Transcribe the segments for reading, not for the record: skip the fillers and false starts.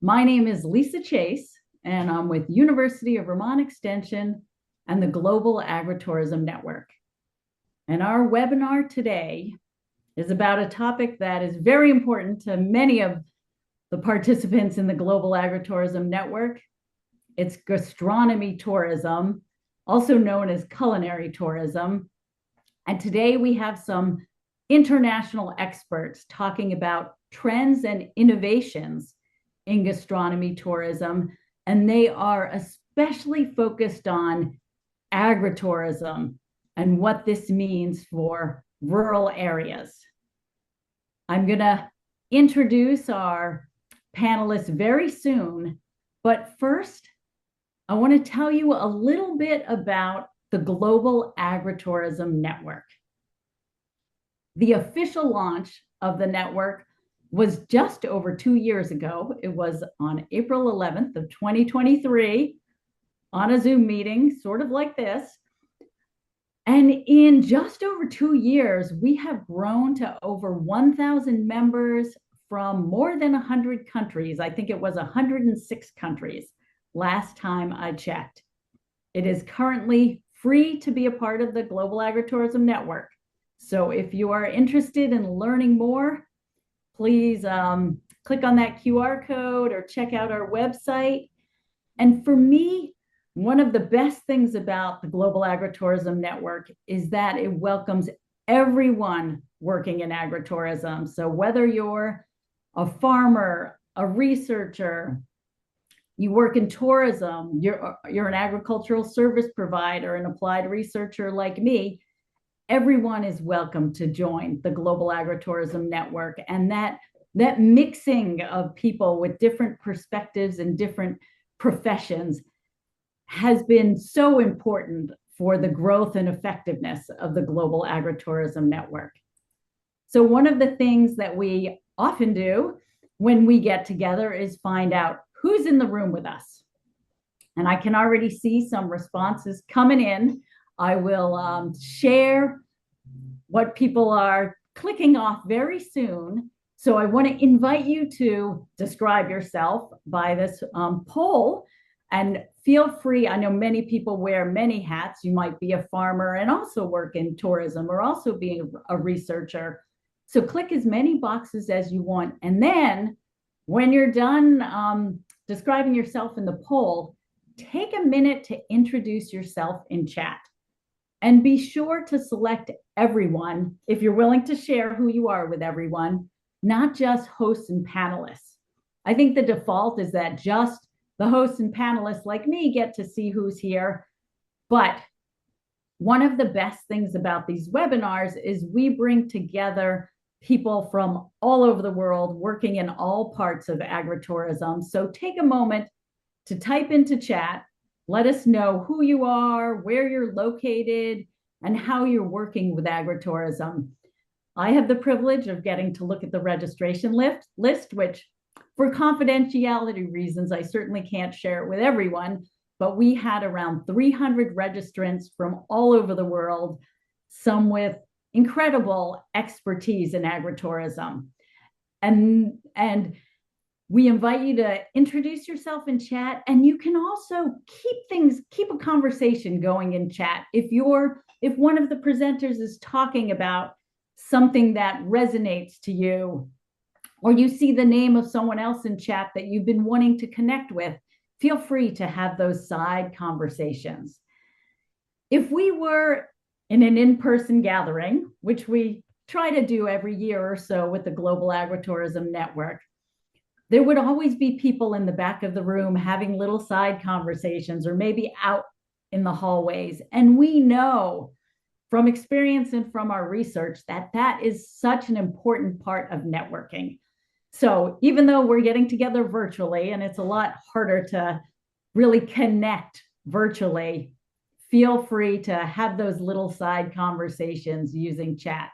My name is Lisa Chase, and I'm with University of Vermont Extension and the Global Agritourism Network. And our webinar today is about a topic that is very important to many of the participants in the Global Agritourism Network. It's gastronomy tourism, also known as culinary tourism. And today we have some international experts talking about trends and innovations in gastronomy tourism, and they are especially focused on agritourism and what this means for rural areas. I'm going to introduce our panelists very soon, but first, I want to tell you a little bit about the Global Agritourism Network. The official launch of the network was just over 2 years ago. It was on April 11th of 2023 on a Zoom meeting, sort of like this. And in just over 2 years, we have grown to over 1,000 members from more than 100 countries. I think it was 106 countries last time I checked. It is currently free to be a part of the Global Agritourism Network. So if you are interested in learning more, please click on that QR code or check out our website. And for me, one of the best things about the Global Agritourism Network is that it welcomes everyone working in agritourism. So whether you're a farmer, a researcher, you work in tourism, you're an agricultural service provider, an applied researcher like me, everyone is welcome to join the Global Agritourism Network. And that mixing of people with different perspectives and different professions has been so important for the growth and effectiveness of the Global Agritourism Network. So one of the things that we often do when we get together is find out who's in the room with us. And I can already see some responses coming in. I will share what people are clicking off very soon. So I want to invite you to describe yourself by this poll, and feel free. I know many people wear many hats. You might be a farmer and also work in tourism, or also be a researcher. So click as many boxes as you want. And then when you're done describing yourself in the poll, take a minute to introduce yourself in chat. And be sure to select everyone if you're willing to share who you are with everyone, not just hosts and panelists. I think the default is that just the hosts and panelists like me get to see who's here. But one of the best things about these webinars is we bring together people from all over the world working in all parts of agritourism. So take a moment to type into chat. Let us know who you are, where you're located, and how you're working with agritourism. I have the privilege of getting to look at the registration list, which for confidentiality reasons, I certainly can't share it with everyone, but we had around 300 registrants from all over the world, some with incredible expertise in agritourism. And we invite you to introduce yourself in chat, and you can also keep a conversation going in chat. If one of the presenters is talking about something that resonates to you, or you see the name of someone else in chat that you've been wanting to connect with, feel free to have those side conversations. If we were in an in-person gathering, which we try to do every year or so with the Global Agritourism Network, there would always be people in the back of the room having little side conversations, or maybe out in the hallways. And we know from experience and from our research that that is such an important part of networking. So even though we're getting together virtually, and it's a lot harder to really connect virtually, feel free to have those little side conversations using chat.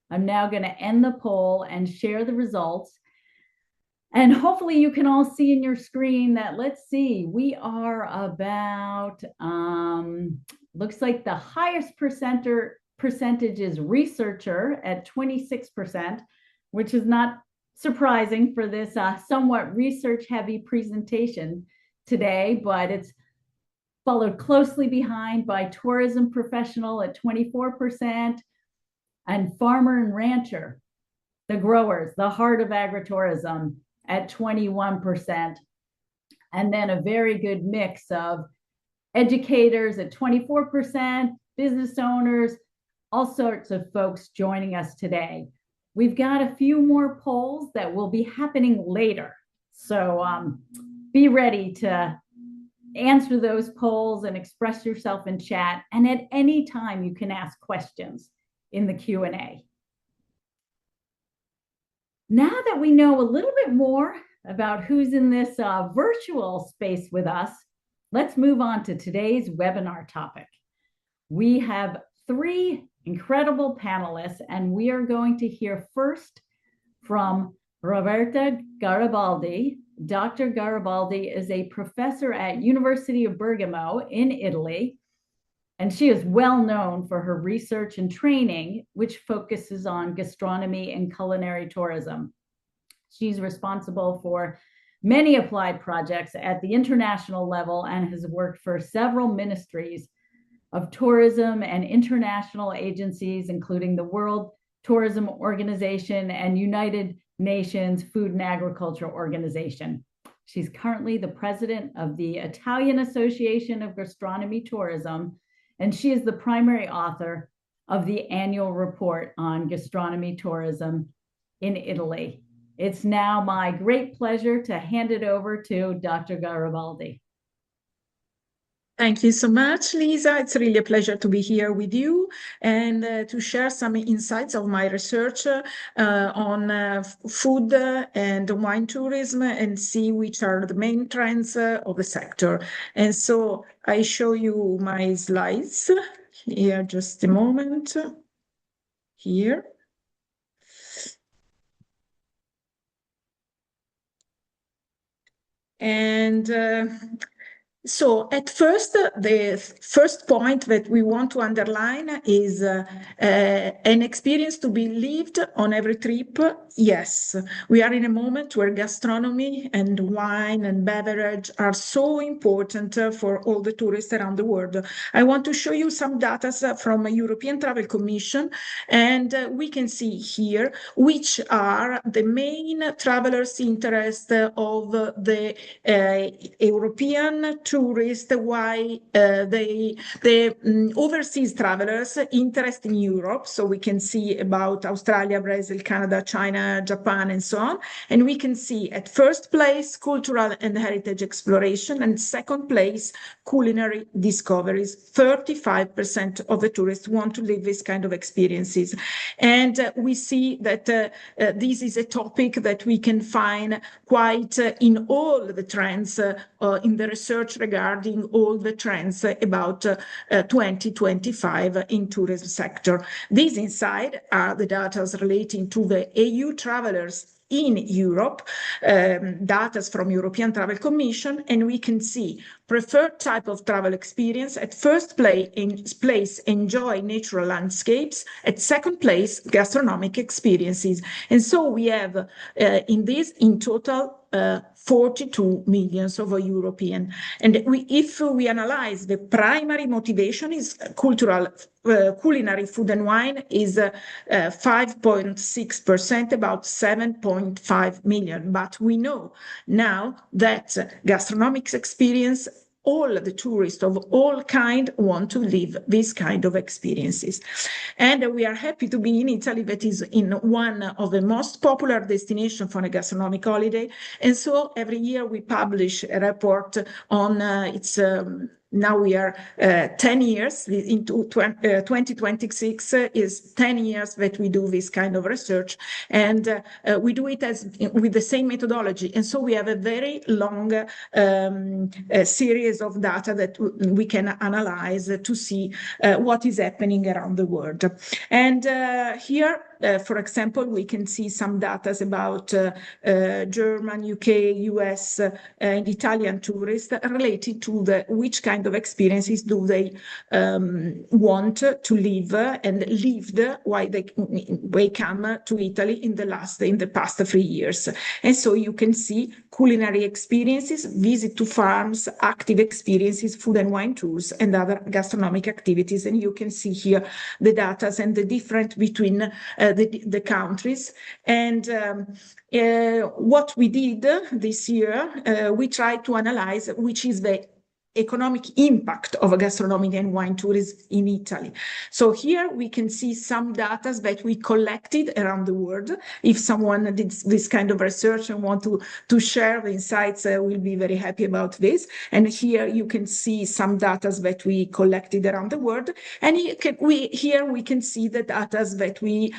I'm now going to end the poll and share the results. And hopefully you can all see in your screen that, let's see, we are about, looks like the highest percentage is researcher at 26%, which is not surprising for this somewhat research-heavy presentation today, but it's followed closely behind by tourism professional at 24% and farmer and rancher, the growers, the heart of agritourism, at 21%. And then a very good mix of educators at 24%, business owners, all sorts of folks joining us today. We've got a few more polls that will be happening later. So be ready to answer those polls and express yourself in chat. And at any time, you can ask questions in the Q&A. Now that we know a little bit more about who's in this virtual space with us, let's move on to today's webinar topic. We have 3 incredible panelists, and we are going to hear first from Roberta Garibaldi. Dr. Garibaldi is a professor at Università di Bergamo in Italy, and she is well known for her research and training, which focuses on gastronomy and culinary tourism. She's responsible for many applied projects at the international level and has worked for several ministries of tourism and international agencies, including the World Tourism Organization and United Nations Food and Agriculture Organization. She's currently the president of the Italian Association of Gastronomy Tourism, and she is the primary author of the annual report on gastronomy tourism in Italy. It's now my great pleasure to hand it over to Dr. Garibaldi. Thank you so much, Lisa. It's really a pleasure to be here with you and to share some insights of my research on food and wine tourism and see which are the main trends of the sector. And so I show you my slides here, just a moment. Here. And so at first, the first point that we want to underline is an experience to be lived on every trip. Yes, we are in a moment where gastronomy and wine and beverage are so important for all the tourists around the world. I want to show you some data from a European Travel Commission, and we can see here which are the main travelers' interest of the European tourists, why the overseas travelers interest in Europe. So we can see about Australia, Brazil, Canada, China, Japan, and so on. And we can see at first place, cultural and heritage exploration, and second place, culinary discoveries. 35% of the tourists want to live this kind of experiences. And we see that this is a topic that we can find quite in all the trends in the research regarding all the trends about 2025 in tourism sector. These inside are the data relating to the EU travelers in Europe, data from European Travel Commission, and we can see preferred type of travel experience. At first place, enjoy natural landscapes. At second place, gastronomic experiences. And so we have in total 42 million of European. And if we analyze the primary motivation is cultural, culinary food and wine is 5.6%, about 7.5 million. But we know now that gastronomic experience, all the tourists of all kind want to live this kind of experiences. And we are happy to be in Italy, that is in one of the most popular destinations for a gastronomic holiday. And so every year we publish a report on its now we are 10 years into 2026 is 10 years that we do this kind of research, and we do it with the same methodology. And so we have a very long series of data that we can analyze to see what is happening around the world. And here for example, we can see some data about German, UK, US, and Italian tourists related to which kind of experiences do they want to live and lived while they come to Italy in the past 3 years. And so you can see culinary experiences, visit to farms, active experiences, food and wine tours, and other gastronomic activities. And you can see here the data and the difference between the countries. And what we did this year, we tried to analyze which is the economic impact of gastronomy and wine tourism in Italy. So here we can see some data that we collected around the world. If someone did this kind of research and want to share the insights, we'll be very happy about this. And here you can see some data that we collected around the world. And here we can see the data that we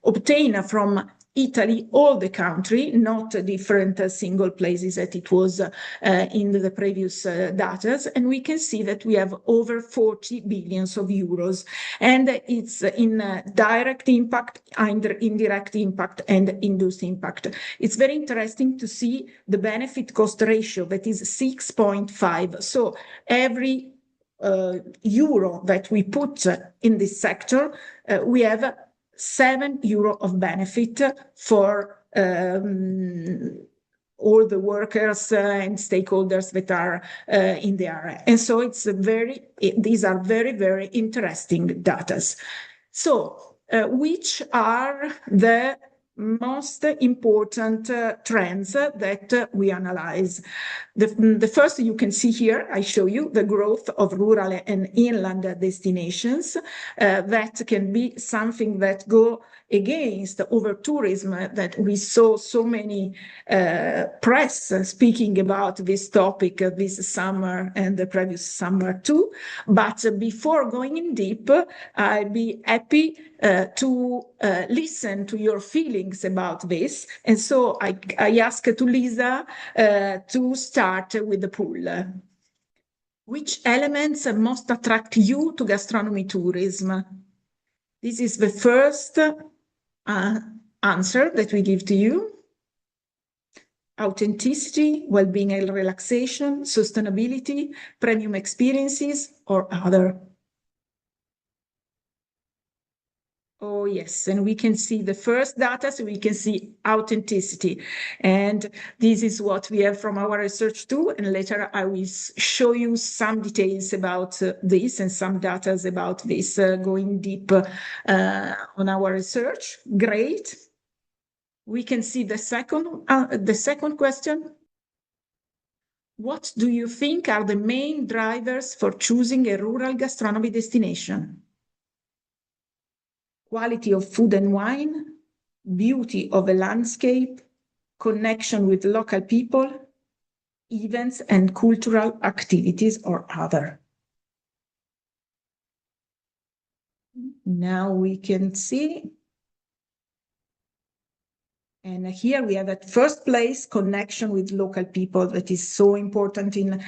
obtain from Italy, all the country, not different single places that it was in the previous data. And we can see that we have over 40 billions of euros. And it's in direct impact, indirect impact, and induced impact. It's very interesting to see the benefit cost ratio that is 6.5. So every euro that we put in this sector, we have €7 of benefit for all the workers and stakeholders that are in the area. And so these are very, very interesting data. So which are the most important trends that we analyze? The first you can see here, I show you the growth of rural and inland destinations. That can be something that go against over tourism, that we saw so many press speaking about this topic this summer and the previous summer too. But before going in deep, I'd be happy to listen to your feelings about this. And so I ask to Lisa to start with the poll. Which elements most attract you to gastronomy tourism? This is the first answer that we give to you. Authenticity, well-being and relaxation, sustainability, premium experiences, or other. Oh, yes, and we can see the first data, so we can see authenticity. And this is what we have from our research too, and later I will show you some details about this and some data about this, going deep on our research. Great. We can see the second question. What do you think are the main drivers for choosing a rural gastronomy destination? Quality of food and wine, beauty of a landscape, connection with local people, events and cultural activities, or other. Now we can see. And here we have at first place, connection with local people. That is so important in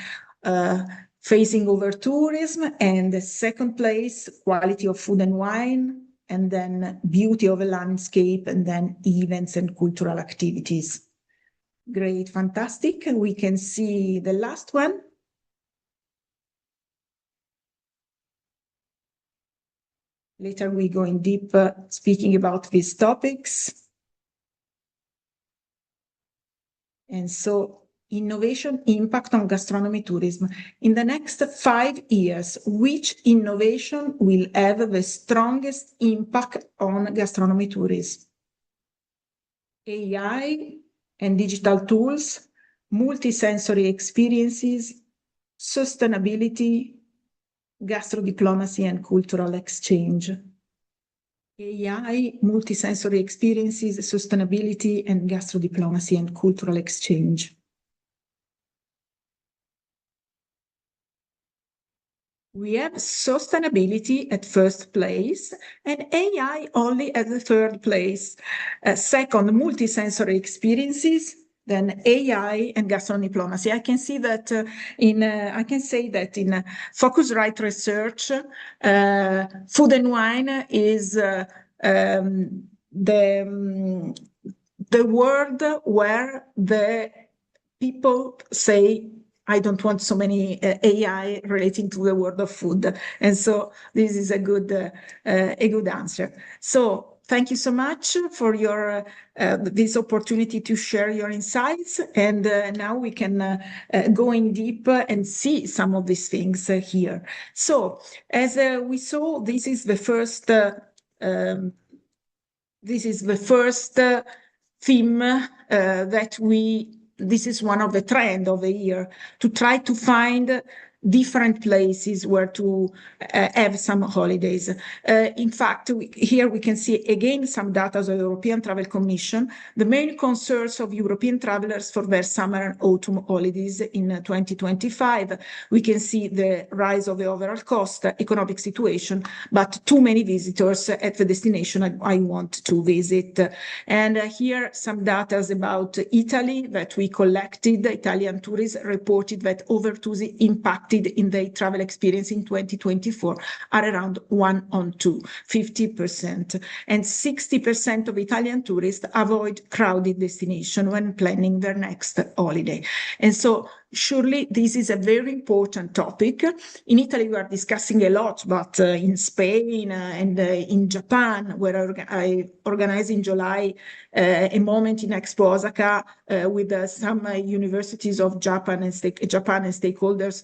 facing over tourism. And the second place, quality of food and wine, and then beauty of a landscape, and then events and cultural activities. Great, fantastic. And we can see the last one. Later we go in deep speaking about these topics. And so innovation impact on gastronomy tourism. In the next 5 years, which innovation will have the strongest impact on gastronomy tourism? AI and digital tools, multisensory experiences, sustainability, gastrodiplomacy and cultural exchange. AI, multisensory experiences, sustainability, and gastrodiplomacy and cultural exchange. We have sustainability at first place and AI only at the third place. Second, multisensory experiences, then AI and gastrodiplomacy. I can see that I can say that in Focusrite research, food and wine is the world where the people say, I don't want so many AI relating to the world of food. And so this is a good answer. So thank you so much for your this opportunity to share your insights. And now we can go in deep and see some of these things here. So as we saw, this is the first theme that this is one of the trend of the year, to try to find different places where to have some holidays. In fact, here we can see again some data of the European Travel Commission, the main concerns of European travelers for their summer and autumn holidays in 2025. We can see the rise of the overall cost, economic situation, but too many visitors at the destination I want to visit. And here some data about Italy that we collected. Italian tourists reported that over-tourism impacted in their travel experience in 2024 are around 1 on 2, 50%. And 60% of Italian tourists avoid crowded destinations when planning their next holiday. And so surely this is a very important topic. In Italy, we are discussing a lot, but in Spain and in Japan, where I organized in July a moment in Expo Osaka with some universities of Japan and stakeholders.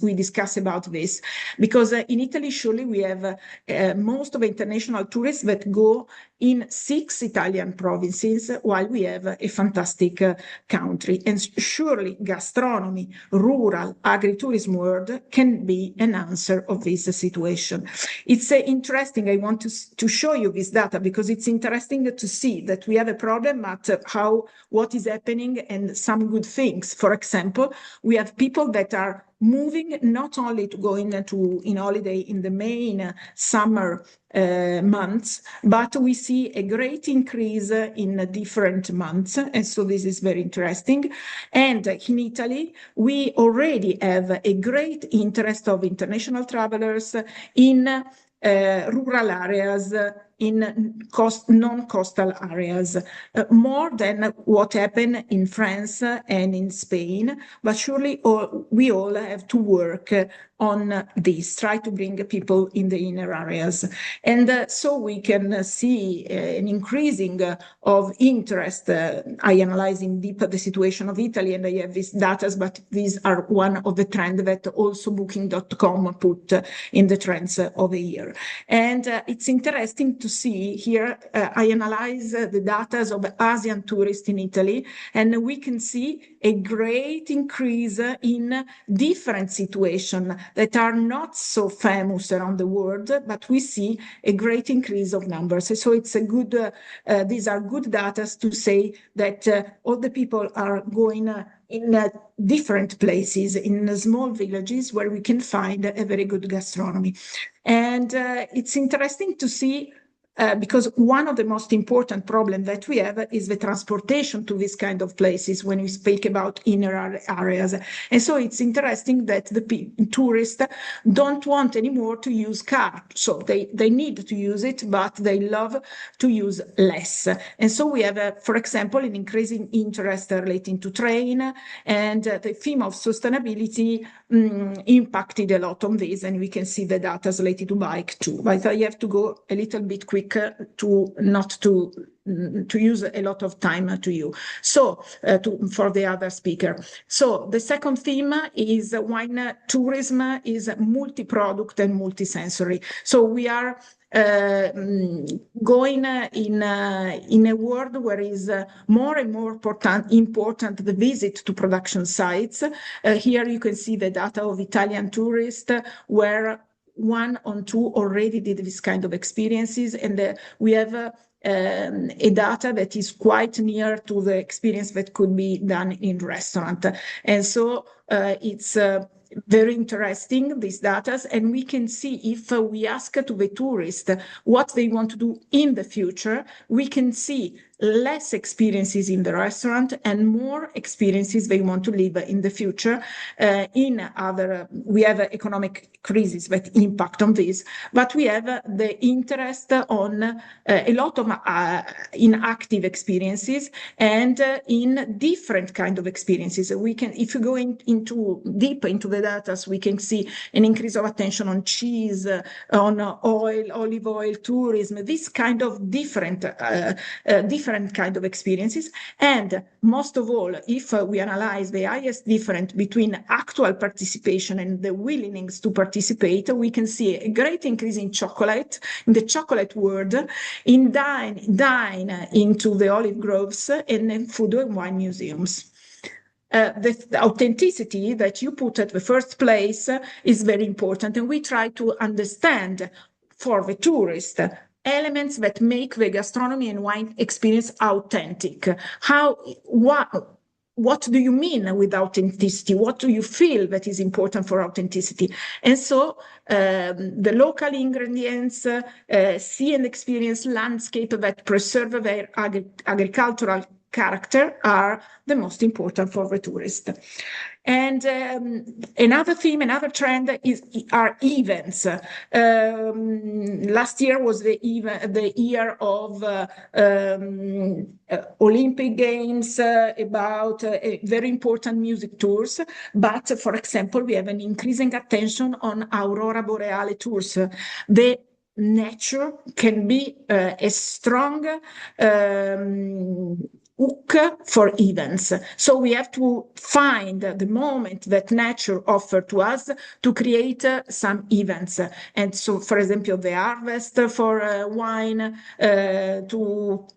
We discuss about this, because in Italy, surely we have most of the international tourists that go in 6 Italian provinces, while we have a fantastic country. And surely gastronomy, rural, agritourism world can be an answer of this situation. It's interesting. I want to show you this data because it's interesting to see that we have a problem, but what is happening and some good things. For example, we have people that are moving not only to go in holiday in the main summer months, but we see a great increase in different months. And so this is very interesting. And in Italy, we already have a great interest of international travelers in rural areas, in non-coastal areas, more than what happened in France and in Spain. But surely we all have to work on this, try to bring people in the inner areas. And so we can see an increasing of interest. I analyze in deep the situation of Italy, and I have these data, but these are one of the trends that also Booking.com put in the trends of the year. And it's interesting to see here, I analyze the data of Asian tourists in Italy, and we can see a great increase in different situations that are not so famous around the world, but we see a great increase of numbers. So it's a good, these are good data to say that all the people are going in different places, in small villages where we can find a very good gastronomy. And it's interesting to see because one of the most important problems that we have is the transportation to these kind of places when we speak about inner areas. And so it's interesting that the tourists don't want anymore to use car. So they need to use it, but they love to use less. And so we have, for example, an increasing interest relating to train, and the theme of sustainability impacted a lot on this, and we can see the data related to bike too. But I have to go a little bit quick to not to use a lot of time to you. So for the other speaker. So the second theme is wine tourism is multi-product and multi-sensory. So we are going in a world where is more and more important the visit to production sites. Here you can see the data of Italian tourists, where 1 on 2 already did this kind of experiences, and we have a data that is quite near to the experience that could be done in restaurant. And so it's very interesting, these data, and we can see if we ask to the tourist what they want to do in the future, we can see less experiences in the restaurant and more experiences they want to live in the future. We have economic crisis that impact on this, but we have the interest on a lot of inactive experiences and in different kind of experiences. We can, if you go deep into the data, we can see an increase of attention on cheese, on oil, olive oil, tourism, this kind of different kind of experiences. And most of all, if we analyze the highest difference between actual participation and the willingness to participate, we can see a great increase in chocolate, in the chocolate world, in dine into the olive groves, and in food and wine museums. The authenticity that you put at the first place is very important, and we try to understand for the tourist elements that make the gastronomy and wine experience authentic. What do you mean with authenticity? What do you feel that is important for authenticity? And so the local ingredients, see and experience landscape that preserve their agricultural character are the most important for the tourist. And another theme, another trend are events. Last year was the year of Olympic Games, about very important music tours. But for example, we have an increasing attention on Aurora Boreale tours. The nature can be a strong hook for events. So we have to find the moment that nature offers to us to create some events. And so, for example, the harvest for wine, to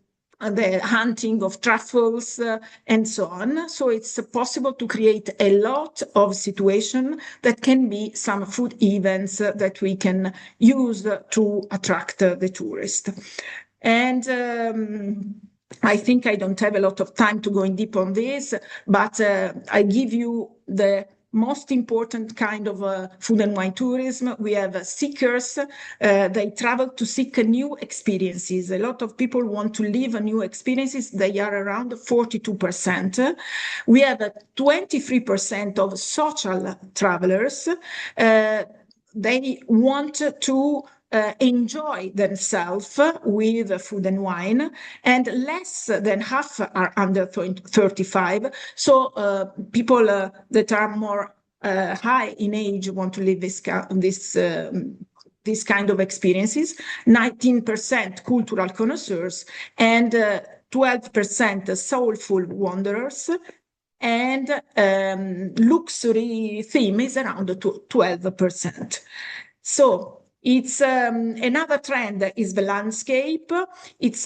the hunting of truffles, and so on. So it's possible to create a lot of situations that can be some food events that we can use to attract the tourist. And I think I don't have a lot of time to go in deep on this, but I give you the most important kind of food and wine tourism. We have seekers. They travel to seek new experiences. A lot of people want to live new experiences. They are around 42%. We have 23% of social travelers. They want to enjoy themselves with food and wine, and less than half are under 35. So people that are more high in age want to live this kind of experiences. 19% cultural connoisseurs, and 12% soulful wanderers, and luxury theme is around 12%. So it's another trend is the landscape. It's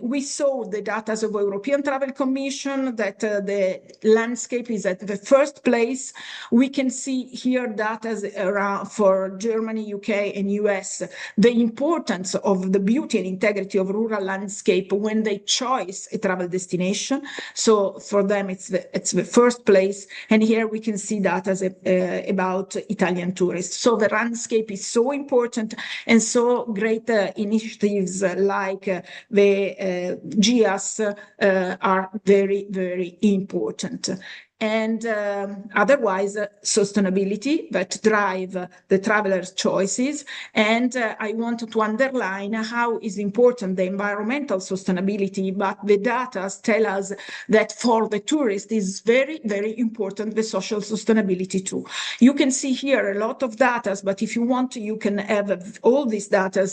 we saw the data of the European Travel Commission that the landscape is at the first place. We can see here data around for Germany, UK, and US, the importance of the beauty and integrity of rural landscape when they choose a travel destination. So for them, it's the first place. And here we can see data about Italian tourists. So the landscape is so important. And so great initiatives like the GIAS are very, very important. And otherwise, sustainability that drive the traveler's choices. And I want to underline how is important the environmental sustainability, but the data tell us that for the tourist is very, very important the social sustainability too. You can see here a lot of data, but if you want, you can have all these data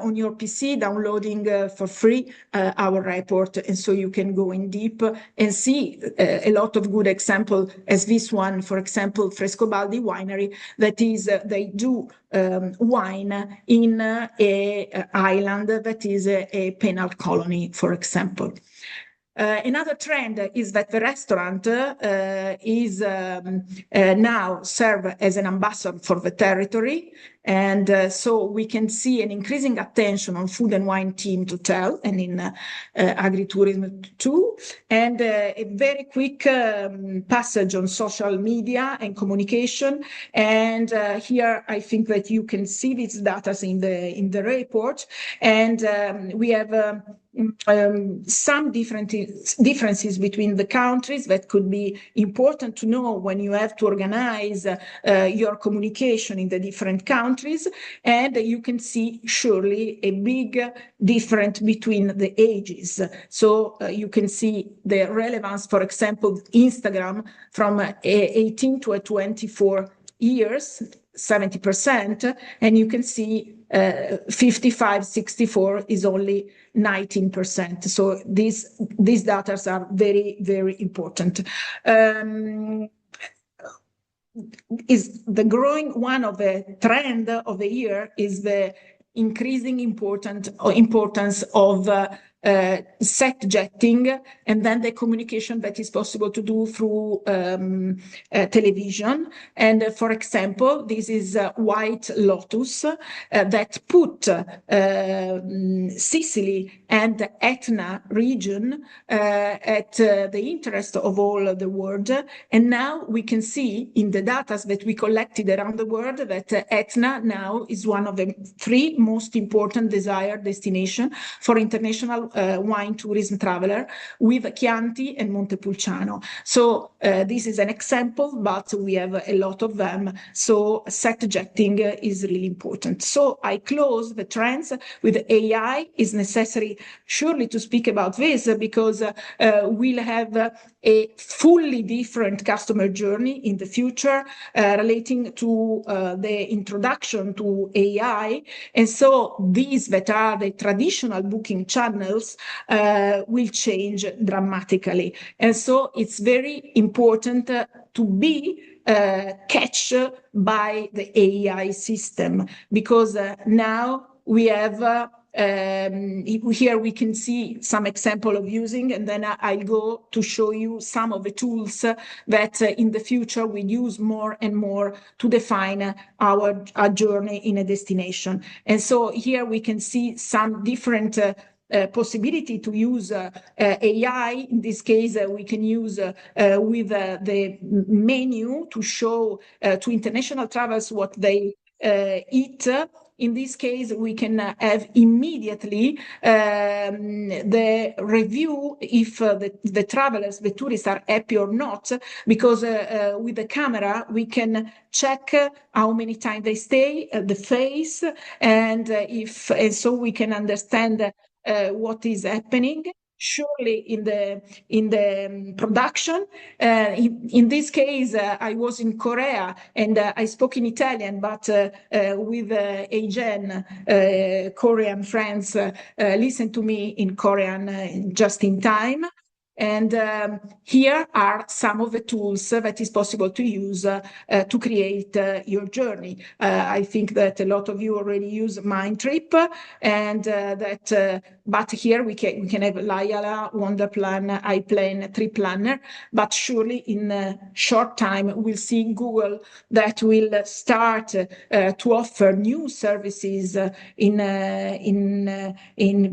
on your PC, downloading for free our report. And so you can go in deep and see a lot of good example as this one, for example, Frescobaldi Winery, that is, they do wine in a island that is a penal colony, for example. Another trend is that the restaurant is now served as an ambassador for the territory. And so we can see an increasing attention on food and wine team to tell, and in agritourism too. And a very quick passage on social media and communication. And here I think that you can see these data in the report. And we have some differences between the countries that could be important to know when you have to organize your communication in the different countries. And you can see surely a big difference between the ages. So you can see the relevance, for example, Instagram from 18 to 24 years, 70%, and you can see 55-64 is only 19%. So these data are very, very important. Is the growing one of the trend of the year is the increasing importance of set jetting, and then the communication that is possible to do through television. And for example, this is White Lotus that put Sicily and Etna region at the interest of all the world. And now we can see in the data that we collected around the world that Etna now is one of the 3 most important desired destinations for international wine tourism traveler, with Chianti and Montepulciano. So this is an example, but we have a lot of them. So set jetting is really important. So I close the trends with AI. Is necessary surely to speak about this, because we'll have a fully different customer journey in the future relating to the introduction to AI. And so these that are the traditional booking channels will change dramatically. And so it's very important to be catch by the AI system, because now we have here we can see some example of using, and then I'll go to show you some of the tools that in the future we use more and more to define our journey in a destination. And so here we can see some different possibility to use AI. In this case, we can use with the menu to show to international travelers what they eat. In this case, we can have immediately the review if the travelers, the tourists are happy or not, because with the camera, we can check how many times they stay, the face, and so we can understand what is happening. Surely in the production. In this case, I was in Korea and I spoke in Italian, but with Agen, Korean friends, listen to me in Korean just in time. And here are some of the tools that is possible to use to create your journey. I think that a lot of you already use Mindtrip, and but here we can have Layala, Wonderplan, iPlan, Trip Planner. But surely in a short time we'll see Google that will start to offer new services in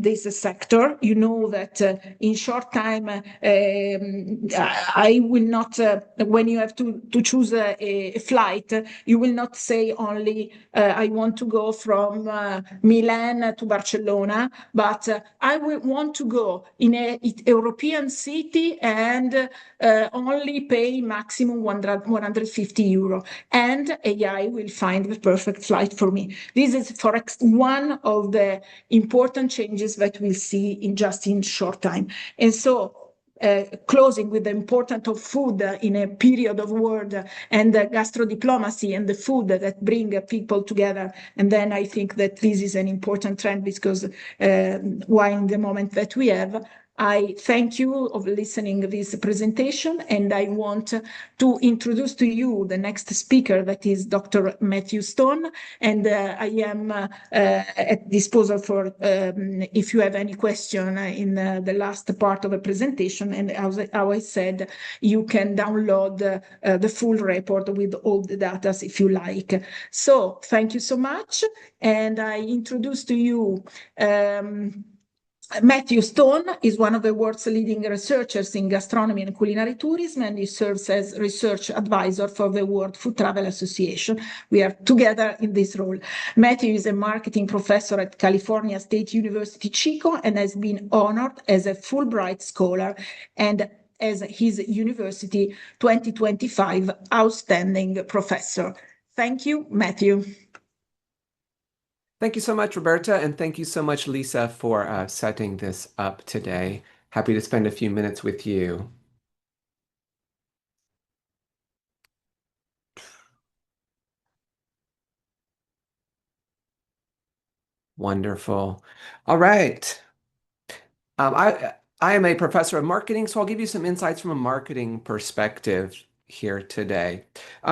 this sector. You know that in short time. I will not, when you have to choose a flight, you will not say only, I want to go from Milan to Barcelona, but I will want to go in a European city and only pay maximum 150 euro. And AI will find the perfect flight for me. This is one of the important changes that we'll see in just in short time. And so, closing with the importance of food in a period of war and gastro diplomacy and the food that bring people together. And then I think that this is an important trend, because why in the moment that we have, I thank you for listening to this presentation, and I want to introduce to you the next speaker, that is Dr. Matthew Stone, and I am at disposal for if you have any question in the last part of the presentation. And as I said, you can download the full report with all the data if you like. So thank you so much, and I introduce to you Matthew Stone is one of the world's leading researchers in gastronomy and culinary tourism, and he serves as research advisor for the World Food Travel Association. We are together in this role. Matthew is a marketing professor at California State University, Chico, and has been honored as a Fulbright Scholar and as his University 2025 Outstanding Professor. Thank you, Matthew. Thank you so much, Roberta, and thank you so much, Lisa, for setting this up today. Happy to spend a few minutes with you. Wonderful. All right. I am a professor of marketing, so I'll give you some insights from a marketing perspective here today.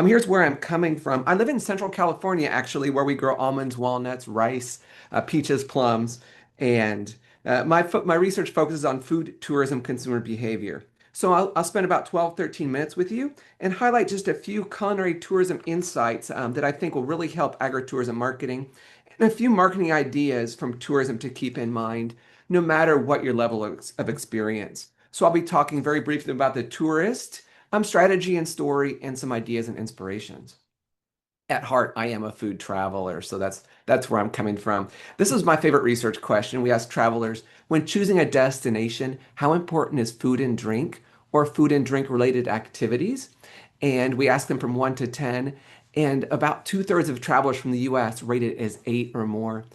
Here's where I'm coming from. I live in Central California, actually, where we grow almonds, walnuts, rice, peaches, plums, and my research focuses on food, tourism, consumer behavior. So I'll spend about 12, 13 minutes with you and highlight just a few culinary tourism insights that I think will really help agritourism marketing and a few marketing ideas from tourism to keep in mind, no matter what your level of experience. So I'll be talking very briefly about the tourist, strategy and story, and some ideas and inspirations. At heart, I am a food traveler, so that's where I'm coming from. This is my favorite research question. We ask travelers, when choosing a destination, how important is food and drink or food and drink related activities? And we ask them from 1 to 10, and about 2/3 of travelers from the US rate it as 8 or more.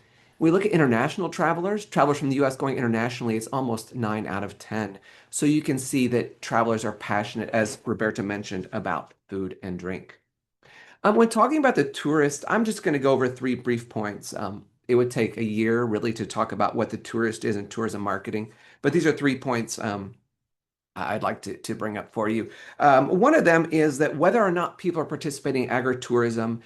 We look at international travelers from the US going internationally, it's almost 9 out of 10. So you can see that travelers are passionate, as Roberta mentioned, about food and drink. When talking about the tourist, I'm just going to go over 3 brief points. It would take a year really to talk about what the tourist is in tourism marketing, but these are 3 points I'd like to bring up for you. One of them is that whether or not people are participating in agritourism,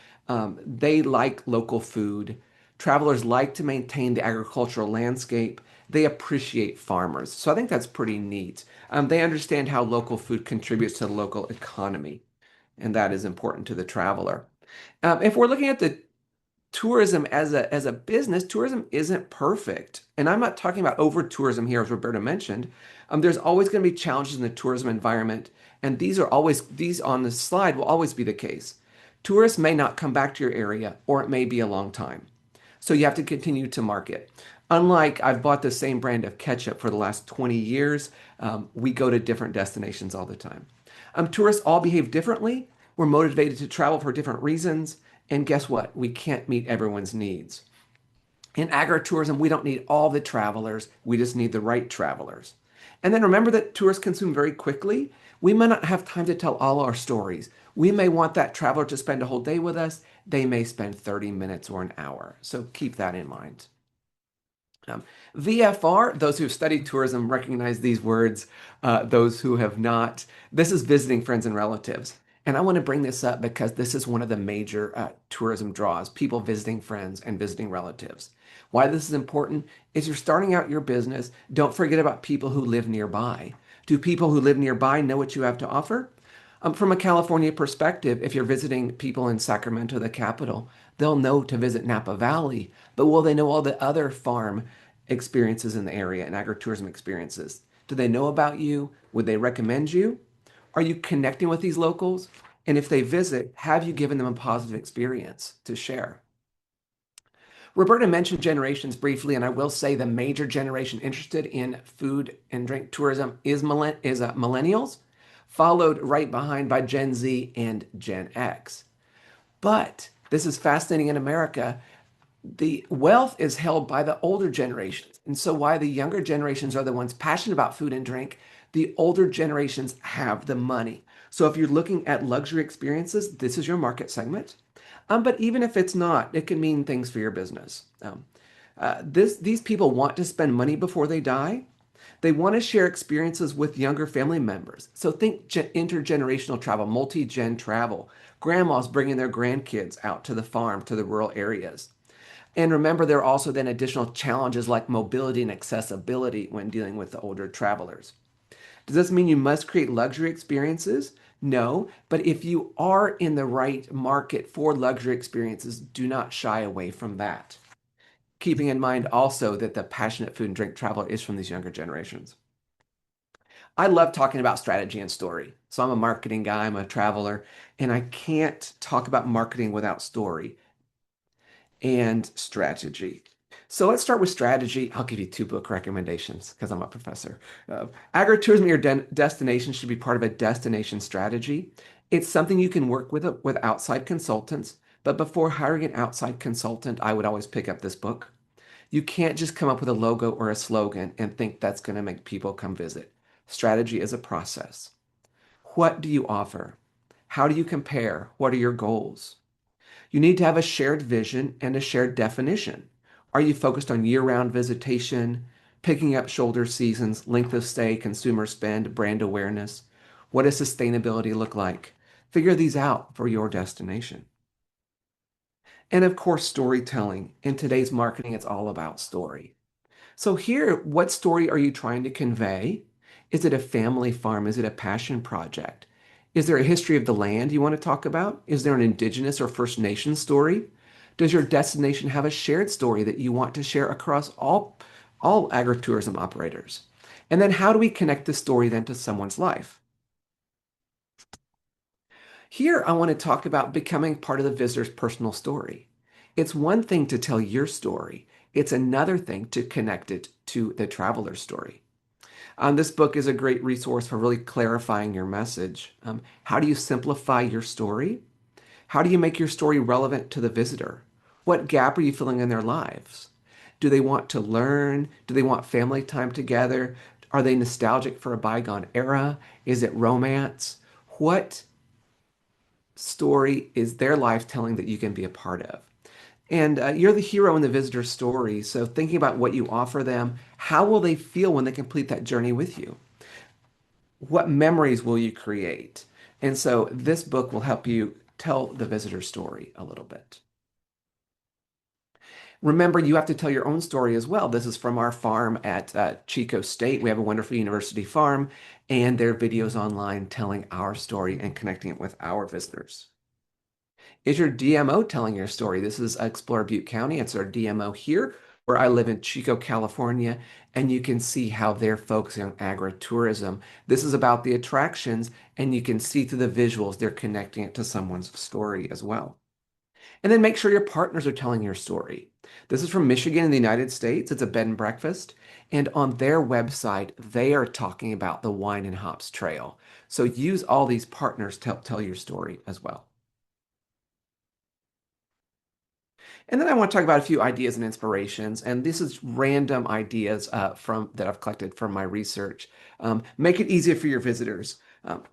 they like local food. Travelers like to maintain the agricultural landscape. They appreciate farmers. So I think that's pretty neat. They understand how local food contributes to the local economy, and that is important to the traveler. If we're looking at the tourism as a business, tourism isn't perfect. And I'm not talking about over tourism here, as Roberta mentioned. There's always going to be challenges in the tourism environment, and these on the slide will always be the case. Tourists may not come back to your area, or it may be a long time. So you have to continue to market. Unlike I've bought the same brand of ketchup for the last 20 years, we go to different destinations all the time. Tourists all behave differently. We're motivated to travel for different reasons. And guess what? We can't meet everyone's needs. In agritourism, we don't need all the travelers. We just need the right travelers. And then remember that tourists consume very quickly. We may not have time to tell all our stories. We may want that traveler to spend a whole day with us. They may spend 30 minutes or an hour. So keep that in mind. VFR, those who have studied tourism recognize these words. Those who have not, this is visiting friends and relatives. And I want to bring this up because this is one of the major tourism draws, people visiting friends and visiting relatives. Why this is important is you're starting out your business. Don't forget about people who live nearby. Do people who live nearby know what you have to offer? From a California perspective, if you're visiting people in Sacramento, the capital, they'll know to visit Napa Valley, but will they know all the other farm experiences in the area and agritourism experiences? Do they know about you? Would they recommend you? Are you connecting with these locals? And if they visit, have you given them a positive experience to share? Roberta mentioned generations briefly, and I will say the major generation interested in food and drink tourism is millennials, followed right behind by Gen Z and Gen X. But this is fascinating in America. The wealth is held by the older generations. And so while the younger generations are the ones passionate about food and drink, the older generations have the money. So if you're looking at luxury experiences, this is your market segment. But even if it's not, it can mean things for your business. These people want to spend money before they die. They want to share experiences with younger family members. So think intergenerational travel, multi-gen travel. Grandmas bringing their grandkids out to the farm, to the rural areas. And remember, there are also then additional challenges like mobility and accessibility when dealing with the older travelers. Does this mean you must create luxury experiences? No, but if you are in the right market for luxury experiences, do not shy away from that. Keeping in mind also that the passionate food and drink traveler is from these younger generations. I love talking about strategy and story. So I'm a marketing guy, I'm a traveler, and I can't talk about marketing without story and strategy. So let's start with strategy. I'll give you 2 book recommendations because I'm a professor. Agritourism, your destination should be part of a destination strategy. It's something you can work with outside consultants, but before hiring an outside consultant, I would always pick up this book. You can't just come up with a logo or a slogan and think that's going to make people come visit. Strategy is a process. What do you offer? How do you compare? What are your goals? You need to have a shared vision and a shared definition. Are you focused on year-round visitation, picking up shoulder seasons, length of stay, consumer spend, brand awareness? What does sustainability look like? Figure these out for your destination. And of course, storytelling. In today's marketing, it's all about story. So here, what story are you trying to convey? Is it a family farm? Is it a passion project? Is there a history of the land you want to talk about? Is there an indigenous or First Nation story? Does your destination have a shared story that you want to share across all agritourism operators? And then how do we connect the story then to someone's life? Here, I want to talk about becoming part of the visitor's personal story. It's one thing to tell your story. It's another thing to connect it to the traveler's story. This book is a great resource for really clarifying your message. How do you simplify your story? How do you make your story relevant to the visitor? What gap are you filling in their lives? Do they want to learn? Do they want family time together? Are they nostalgic for a bygone era? Is it romance? What story is their life telling that you can be a part of? And you're the hero in the visitor's story. So thinking about what you offer them, how will they feel when they complete that journey with you? What memories will you create? And so this book will help you tell the visitor story a little bit. Remember, you have to tell your own story as well. This is from our farm at Chico State. We have a wonderful university farm, and there are videos online telling our story and connecting it with our visitors. Is your DMO telling your story? This is Explorer Butte County. It's our DMO here, where I live in Chico, California, and you can see how they're focusing on agritourism. This is about the attractions, and you can see through the visuals, they're connecting it to someone's story as well. And then make sure your partners are telling your story. This is from Michigan in the United States. It's a bed and breakfast. And on their website, they are talking about the Wine and Hops Trail. So use all these partners to help tell your story as well. And then I want to talk about a few ideas and inspirations. And this is random ideas that I've collected from my research. Make it easier for your visitors.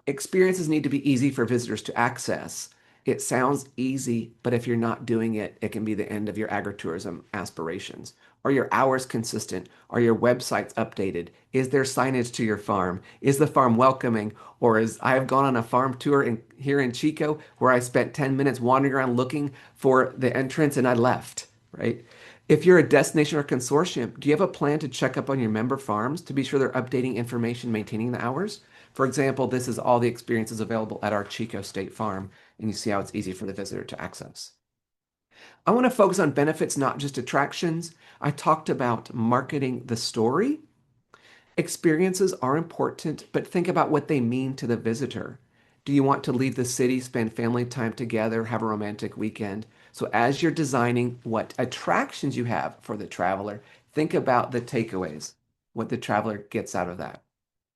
Experiences need to be easy for visitors to access. It sounds easy, but if you're not doing it, it can be the end of your agritourism aspirations. Are your hours consistent? Are your websites updated? Is there signage to your farm? Is the farm welcoming? Or I have gone on a farm tour here in Chico where I spent 10 minutes wandering around looking for the entrance and I left, right? If you're a destination or consortium, do you have a plan to check up on your member farms to be sure they're updating information, maintaining the hours? For example, this is all the experiences available at our Chico State Farm, and you see how it's easy for the visitor to access. I want to focus on benefits, not just attractions. I talked about marketing the story. Experiences are important, but think about what they mean to the visitor. Do you want to leave the city, spend family time together, have a romantic weekend? So as you're designing what attractions you have for the traveler, think about the takeaways, what the traveler gets out of that,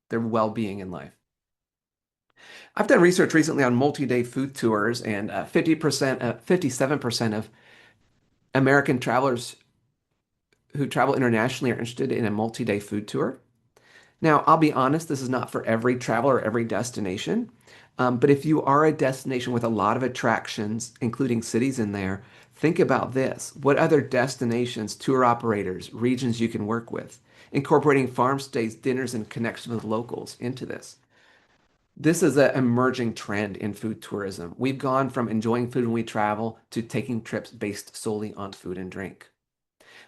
their well-being in life. I've done research recently on multi-day food tours, and 57% of American travelers who travel internationally are interested in a multi-day food tour. Now, I'll be honest, this is not for every traveler or every destination, but if you are a destination with a lot of attractions, including cities in there, think about this. What other destinations, tour operators, regions you can work with? incorporating farm stays, dinners, and connections with locals into this. This is an emerging trend in food tourism. We've gone from enjoying food when we travel to taking trips based solely on food and drink.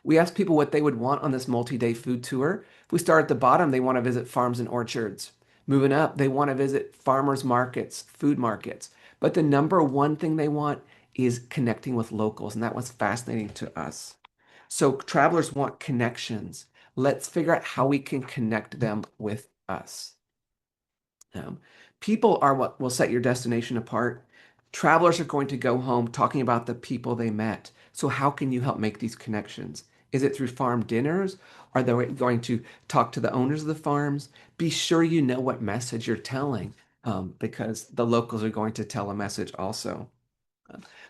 We asked people what they would want on this multi-day food tour. If we start at the bottom, they want to visit farms and orchards. Moving up, they want to visit farmers markets, food markets. But the number one thing they want is connecting with locals, and that was fascinating to us. So travelers want connections. Let's figure out how we can connect them with us. People are what will set your destination apart. Travelers are going to go home talking about the people they met. So how can you help make these connections? Is it through farm dinners? Are they going to talk to the owners of the farms? Be sure you know what message you're telling, because the locals are going to tell a message also.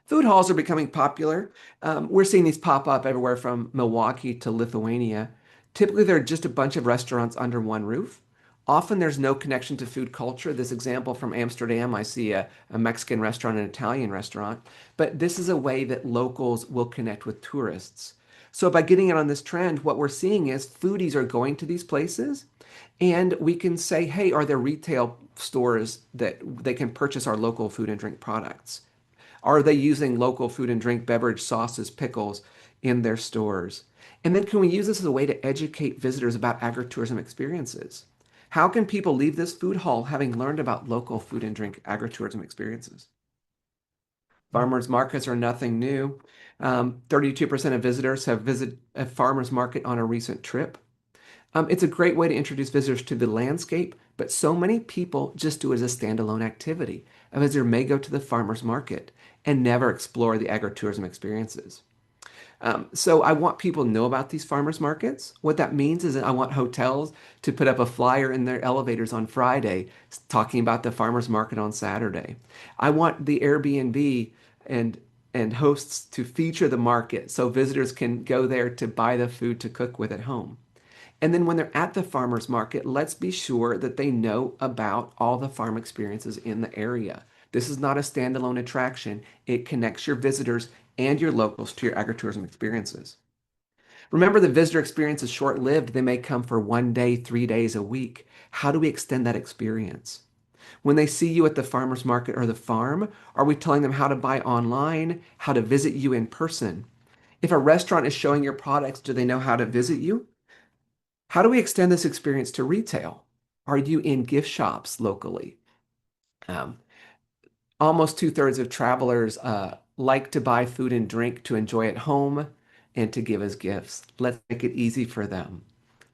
Food halls are becoming popular. We're seeing these pop up everywhere from Milwaukee to Lithuania. Typically, they're just a bunch of restaurants under one roof. Often there's no connection to food culture. This example from Amsterdam, I see a Mexican restaurant, an Italian restaurant, but this is a way that locals will connect with tourists. So by getting in on this trend, what we're seeing is foodies are going to these places, and we can say, hey, are there retail stores that they can purchase our local food and drink products? Are they using local food and drink, beverage, sauces, pickles in their stores? And then can we use this as a way to educate visitors about agritourism experiences? How can people leave this food hall having learned about local food and drink agritourism experiences? Farmers markets are nothing new. 32% of visitors have visited a farmer's market on a recent trip. It's a great way to introduce visitors to the landscape, but so many people just do it as a standalone activity. A visitor may go to the farmer's market and never explore the agritourism experiences. So I want people to know about these farmers markets. What that means is that I want hotels to put up a flyer in their elevators on Friday talking about the farmers market on Saturday. I want the Airbnb and hosts to feature the market so visitors can go there to buy the food to cook with at home. And then when they're at the farmers market, let's be sure that they know about all the farm experiences in the area. This is not a standalone attraction. It connects your visitors and your locals to your agritourism experiences. Remember, the visitor experience is short-lived. They may come for 1 day, 3 days, a week. How do we extend that experience? When they see you at the farmer's market or the farm, are we telling them how to buy online, how to visit you in person? If a restaurant is showing your products, do they know how to visit you? How do we extend this experience to retail? Are you in gift shops locally? Almost 2/3 of travelers like to buy food and drink to enjoy at home and to give as gifts. Let's make it easy for them.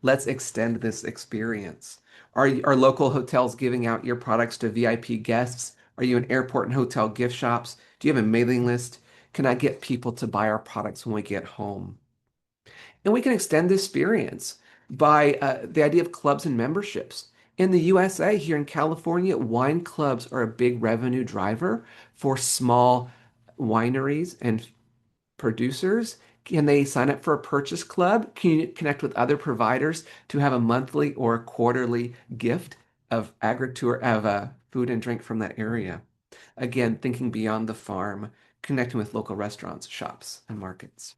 Let's extend this experience. Are local hotels giving out your products to VIP guests? Are you in airport and hotel gift shops? Do you have a mailing list? Can I get people to buy our products when we get home? And we can extend this experience by the idea of clubs and memberships. In the USA, here in California, wine clubs are a big revenue driver for small wineries and producers. Can they sign up for a purchase club? Can you connect with other providers to have a monthly or a quarterly gift of food and drink from that area? Again, thinking beyond the farm, connecting with local restaurants, shops, and markets.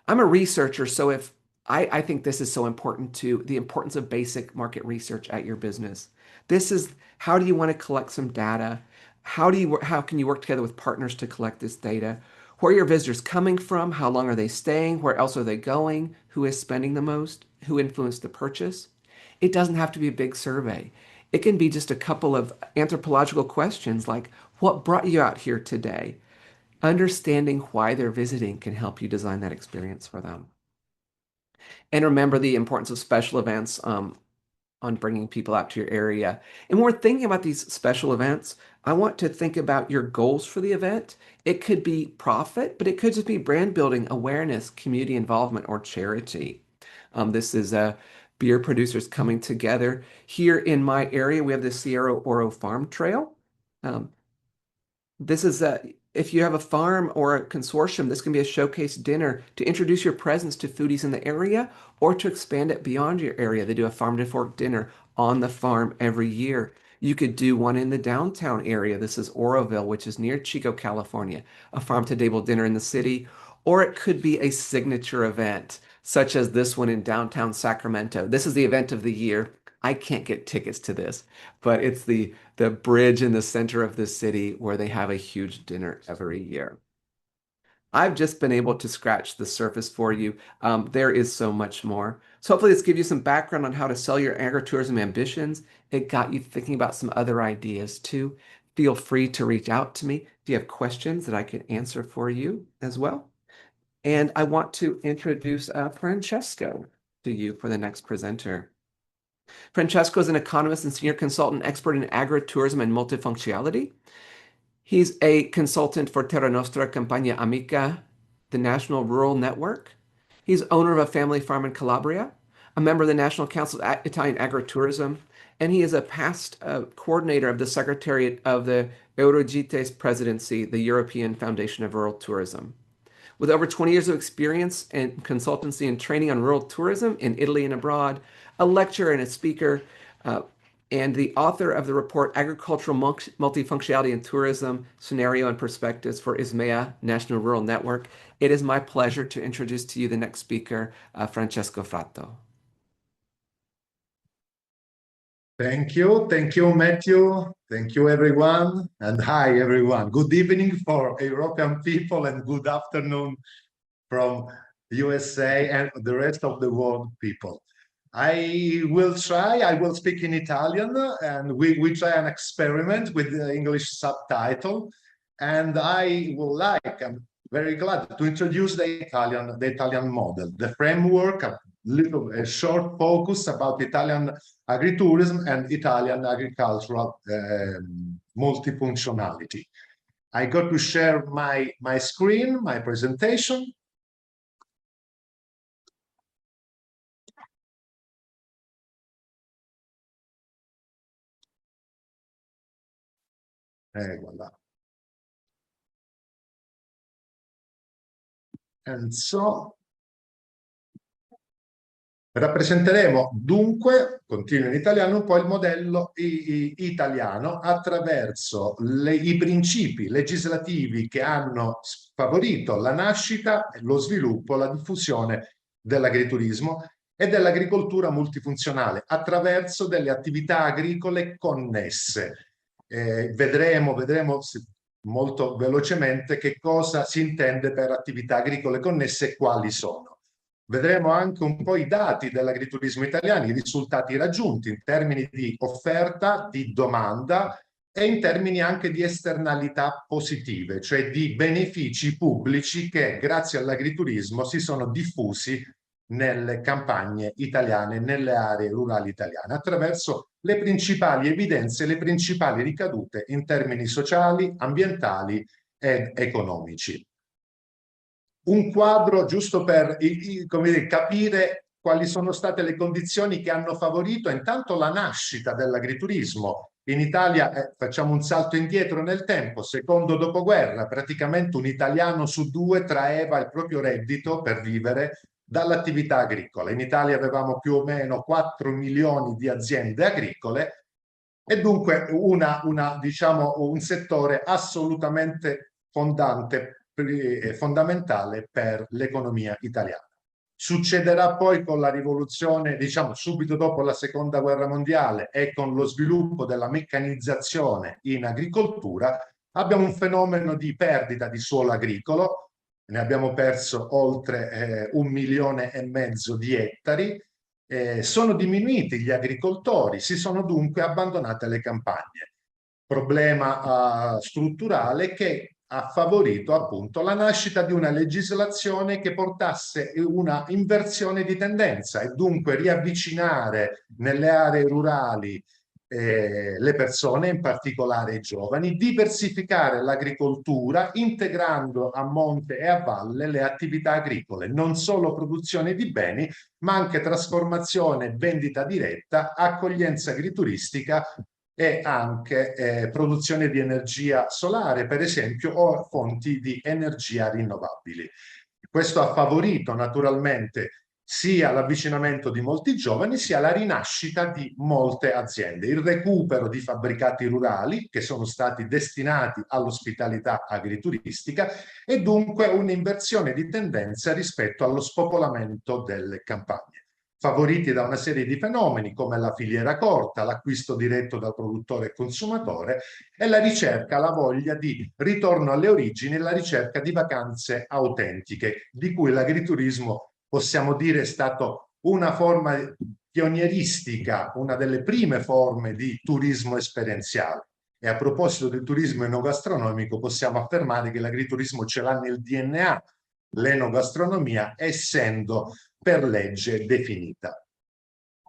I'm a researcher, so if I think this is so important to the importance of basic market research at your business. This is how do you want to collect some data? How can you work together with partners to collect this data? Where are your visitors coming from? How long are they staying? Where else are they going? Who is spending the most? Who influenced the purchase? It doesn't have to be a big survey. It can be just a couple of anthropological questions like, what brought you out here today? Understanding why they're visiting can help you design that experience for them. And remember the importance of special events on bringing people out to your area. And when we're thinking about these special events, I want to think about your goals for the event. It could be profit, but it could just be brand building, awareness, community involvement, or charity. This is beer producers coming together. Here in my area, we have the Sierra Oro Farm Trail. This is if you have a farm or a consortium, this can be a showcase dinner to introduce your presence to foodies in the area or to expand it beyond your area. They do a farm to fork dinner on the farm every year. You could do one in the downtown area. This is Oroville, which is near Chico, California, a farm to table dinner in the city. Or it could be a signature event such as this one in downtown Sacramento. This is the event of the year. I can't get tickets to this, but it's the bridge in the center of the city where they have a huge dinner every year. I've just been able to scratch the surface for you. There is so much more. So hopefully this gives you some background on how to sell your agritourism ambitions. It got you thinking about some other ideas too. Feel free to reach out to me if you have questions that I can answer for you as well. And I want to introduce Francesco to you for the next presenter. Francesco is an economist and senior consultant expert in agritourism and multifunctionality. He's a consultant for Terra Nostra Campagna Amica, the National Rural Network. He's owner of a family farm in Calabria, a member of the National Council of Italian Agritourism, and he is a past coordinator of the Secretariat of the Eurogites Presidency, the European Foundation of Rural Tourism. With over 20 years of experience in consultancy and training on rural tourism in Italy and abroad, a lecturer and a speaker, and the author of the report Agricultural Multifunctionality in Tourism, Scenario and Perspectives for ISMEA, National Rural Network. It is my pleasure to introduce to you the next speaker, Francesco Fratto. Thank you, Matthew. Thank you, everyone. And hi, everyone. Good evening for European people and good afternoon from USA and the rest of the world people. I will speak in Italian, and we try an experiment with the English subtitle. And I'm very glad to introduce the Italian model, the framework, a short focus about Italian agritourism and Italian agricultural multifunctionality. I got to share my screen, my presentation. Voilà. And so rappresenteremo dunque, continuo in italiano, un po' il modello italiano attraverso i principi legislativi che hanno favorito la nascita, lo sviluppo, la diffusione dell'agriturismo e dell'agricoltura multifunzionale attraverso delle attività agricole connesse. Vedremo molto velocemente che cosa si intende per attività agricole connesse e quali sono. Vedremo anche un po' i dati dell'agriturismo italiano, i risultati raggiunti in termini di offerta, di domanda e in termini anche di esternalità positive, cioè di benefici pubblici che grazie all'agriturismo si sono diffusi nelle campagne italiane, nelle aree rurali italiane, attraverso le principali evidenze, le principali ricadute in termini sociali, ambientali ed economici. Un quadro giusto per capire quali sono state le condizioni che hanno favorito intanto la nascita dell'agriturismo. In Italia, facciamo un salto indietro nel tempo, secondo dopoguerra, praticamente un italiano su due traeva il proprio reddito per vivere dall'attività agricola. In Italia avevamo più o meno 4 milioni di aziende agricole e dunque un settore assolutamente fondamentale per l'economia italiana. Succederà poi con la rivoluzione, subito dopo la seconda guerra mondiale e con lo sviluppo della meccanizzazione in agricoltura, abbiamo un fenomeno di perdita di suolo agricolo. Ne abbiamo perso oltre 1,5 milioni di ettari, sono diminuiti gli agricoltori, si sono dunque abbandonate le campagne. Problema strutturale che ha favorito appunto la nascita di una legislazione che portasse una inversione di tendenza e dunque riavvicinare nelle aree rurali le persone, in particolare i giovani, diversificare l'agricoltura integrando a monte e a valle le attività agricole, non solo produzione di beni, ma anche trasformazione, vendita diretta, accoglienza agrituristica e anche produzione di energia solare, per esempio, o fonti di energia rinnovabili. Questo ha favorito naturalmente sia l'avvicinamento di molti giovani, sia la rinascita di molte aziende, il recupero di fabbricati rurali che sono stati destinati all'ospitalità agrituristica e dunque un'inversione di tendenza rispetto allo spopolamento delle campagne, favoriti da una serie di fenomeni come la filiera corta, l'acquisto diretto dal produttore e consumatore e la ricerca, la voglia di ritorno alle origini e la ricerca di vacanze autentiche, di cui l'agriturismo possiamo dire è stato una forma pionieristica, una delle prime forme di turismo esperienziale. E a proposito del turismo enogastronomico, possiamo affermare che l'agriturismo ce l'ha nel DNA, l'enogastronomia essendo per legge definita.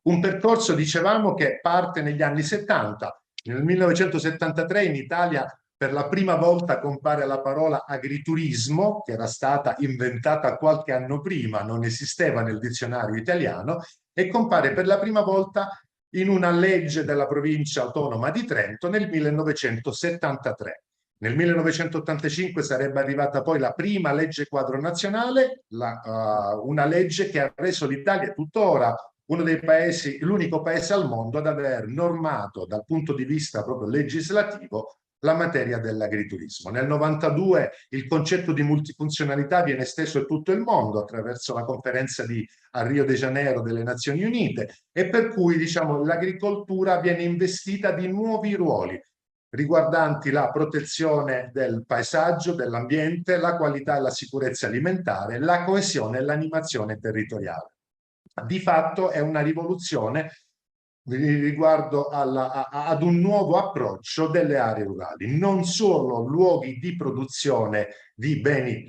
Un percorso, dicevamo, che parte negli anni 70. Nel 1973 in Italia per la prima volta compare la parola agriturismo, che era stata inventata qualche anno prima, non esisteva nel dizionario italiano, e compare per la prima volta in una legge della provincia autonoma di Trento nel 1973. Nel 1985 sarebbe arrivata poi la prima legge quadro nazionale, una legge che ha reso l'Italia tuttora uno dei paesi, l'unico paese al mondo ad aver normato dal punto di vista proprio legislativo la materia dell'agriturismo. Nel 92 il concetto di multifunzionalità viene esteso a tutto il mondo attraverso la conferenza a Rio de Janeiro delle Nazioni Unite e per cui diciamo, l'agricoltura viene investita di nuovi ruoli riguardanti la protezione del paesaggio, dell'ambiente, la qualità e la sicurezza alimentare, la coesione e l'animazione territoriale. Di fatto è una rivoluzione riguardo ad un nuovo approccio delle aree rurali, non solo luoghi di produzione di beni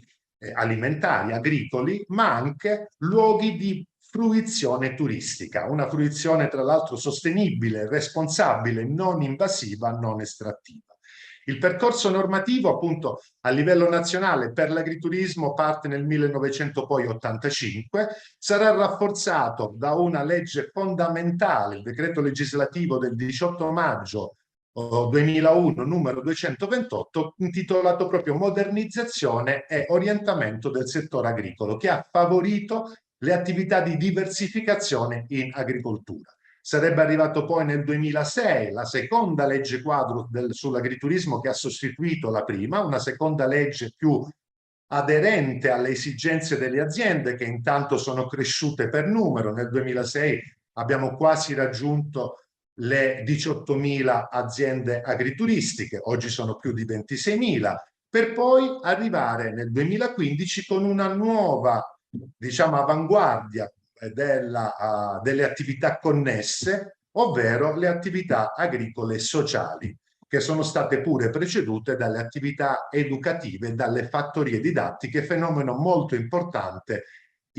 alimentari, agricoli, ma anche luoghi di fruizione turistica, una fruizione tra l'altro sostenibile, responsabile, non invasiva, non estrattiva. Il percorso normativo appunto a livello nazionale per l'agriturismo parte nel 1985, sarà rafforzato da una legge fondamentale, il decreto legislativo del 18 maggio 2001 numero 228 intitolato proprio Modernizzazione e orientamento del settore agricolo, che ha favorito le attività di diversificazione in agricoltura. Sarebbe arrivato poi nel 2006 la seconda legge quadro sull'agriturismo che ha sostituito la prima, una seconda legge più aderente alle esigenze delle aziende che intanto sono cresciute per numero. Nel 2006 abbiamo quasi raggiunto le 18.000 aziende agrituristiche, oggi sono più di 26.000, per poi arrivare nel 2015 con una nuova, diciamo, avanguardia delle attività connesse, ovvero le attività agricole sociali, che sono state pure precedute dalle attività educative, dalle fattorie didattiche, fenomeno molto importante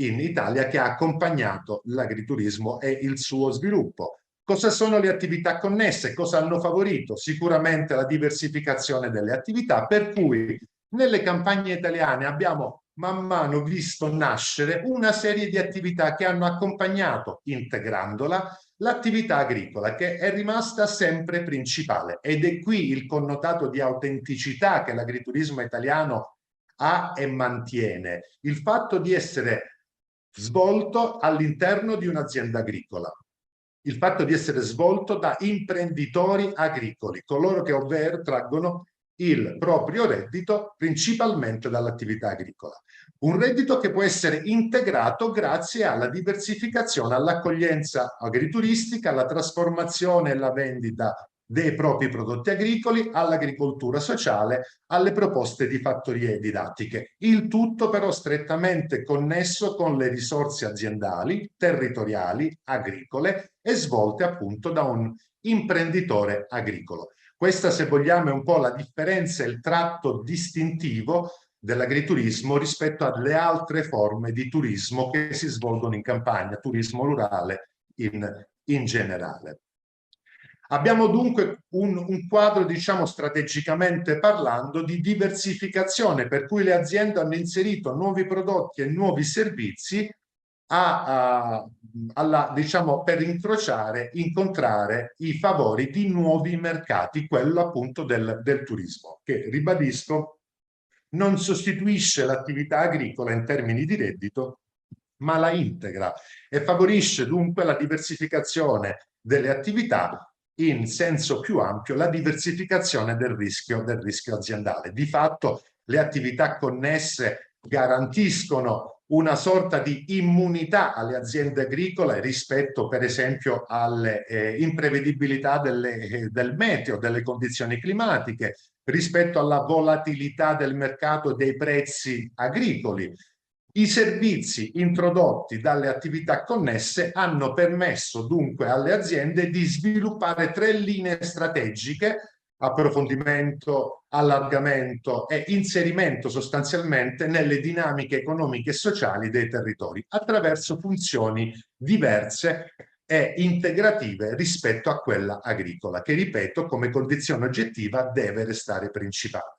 in Italia che ha accompagnato l'agriturismo e il suo sviluppo. Cosa sono le attività connesse? Cosa hanno favorito? Sicuramente la diversificazione delle attività, per cui nelle campagne italiane abbiamo man mano visto nascere una serie di attività che hanno accompagnato, integrandola, l'attività agricola, che è rimasta sempre principale. Ed è qui il connotato di autenticità che l'agriturismo italiano ha e mantiene. Il fatto di essere svolto all'interno di un'azienda agricola. Il fatto di essere svolto da imprenditori agricoli, coloro che ovvero traggono il proprio reddito principalmente dall'attività agricola. Un reddito che può essere integrato grazie alla diversificazione, all'accoglienza agrituristica, alla trasformazione e alla vendita dei propri prodotti agricoli, all'agricoltura sociale, alle proposte di fattorie didattiche. Il tutto però strettamente connesso con le risorse aziendali, territoriali, agricole e svolte appunto da un imprenditore agricolo. Questa, se vogliamo, è un po' la differenza e il tratto distintivo dell'agriturismo rispetto alle altre forme di turismo che si svolgono in campagna, turismo rurale in generale. Abbiamo dunque un quadro, diciamo, strategicamente parlando, di diversificazione, per cui le aziende hanno inserito nuovi prodotti e nuovi servizi diciamo, per incontrare i favori di nuovi mercati, quello appunto del turismo, che, ribadisco, non sostituisce l'attività agricola in termini di reddito, ma la integra e favorisce dunque la diversificazione delle attività, in senso più ampio la diversificazione del rischio aziendale. Di fatto le attività connesse garantiscono una sorta di immunità alle aziende agricole rispetto, per esempio, alle imprevedibilità del meteo, delle condizioni climatiche, rispetto alla volatilità del mercato dei prezzi agricoli. I servizi introdotti dalle attività connesse hanno permesso dunque alle aziende di sviluppare 3 linee strategiche: approfondimento, allargamento e inserimento sostanzialmente nelle dinamiche economiche e sociali dei territori, attraverso funzioni diverse e integrative rispetto a quella agricola, che, ripeto, come condizione oggettiva deve restare principale.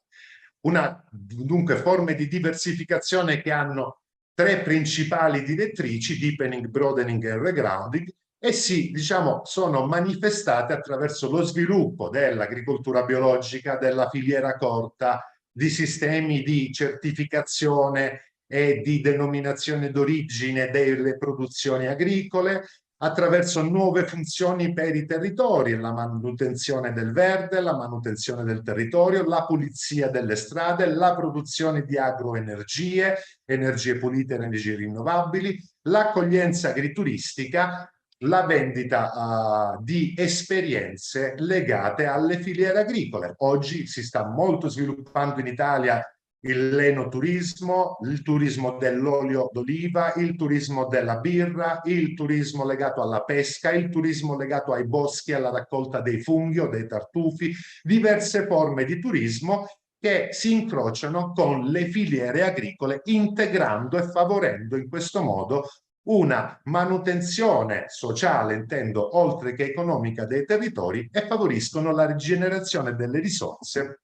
Dunque, forme di diversificazione che hanno 3 principali direttrici: deepening, broadening e regrounding, e sono manifestate attraverso lo sviluppo dell'agricoltura biologica, della filiera corta, di sistemi di certificazione e di denominazione d'origine delle produzioni agricole, attraverso nuove funzioni per i territori, la manutenzione del verde, la manutenzione del territorio, la pulizia delle strade, la produzione di agroenergie, energie pulite, energie rinnovabili, l'accoglienza agrituristica, la vendita di esperienze legate alle filiere agricole. Oggi si sta molto sviluppando in Italia l'enoturismo, il turismo dell'olio d'oliva, il turismo della birra, il turismo legato alla pesca, il turismo legato ai boschi, alla raccolta dei funghi o dei tartufi, diverse forme di turismo che si incrociano con le filiere agricole, integrando e favorendo in questo modo una manutenzione sociale, intendo, oltre che economica, dei territori, e favoriscono la rigenerazione delle risorse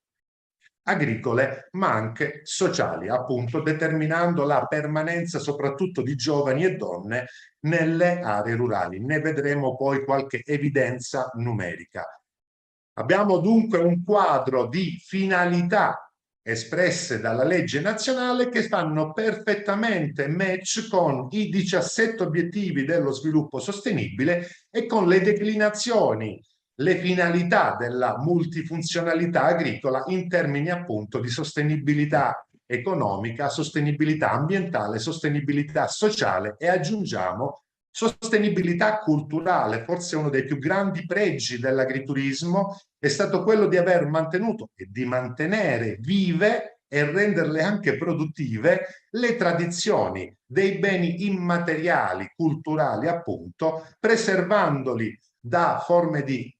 agricole ma anche sociali, appunto determinando la permanenza soprattutto di giovani e donne nelle aree rurali. Ne vedremo poi qualche evidenza numerica. Abbiamo dunque un quadro di finalità espresse dalla legge nazionale che fanno perfettamente match con i 17 obiettivi dello sviluppo sostenibile e con le declinazioni, le finalità della multifunzionalità agricola in termini appunto di sostenibilità economica, sostenibilità ambientale, sostenibilità sociale e, aggiungiamo, sostenibilità culturale. Forse uno dei più grandi pregi dell'agriturismo è stato quello di aver mantenuto e di mantenere vive e renderle anche produttive le tradizioni dei beni immateriali, culturali appunto, preservandoli da forme di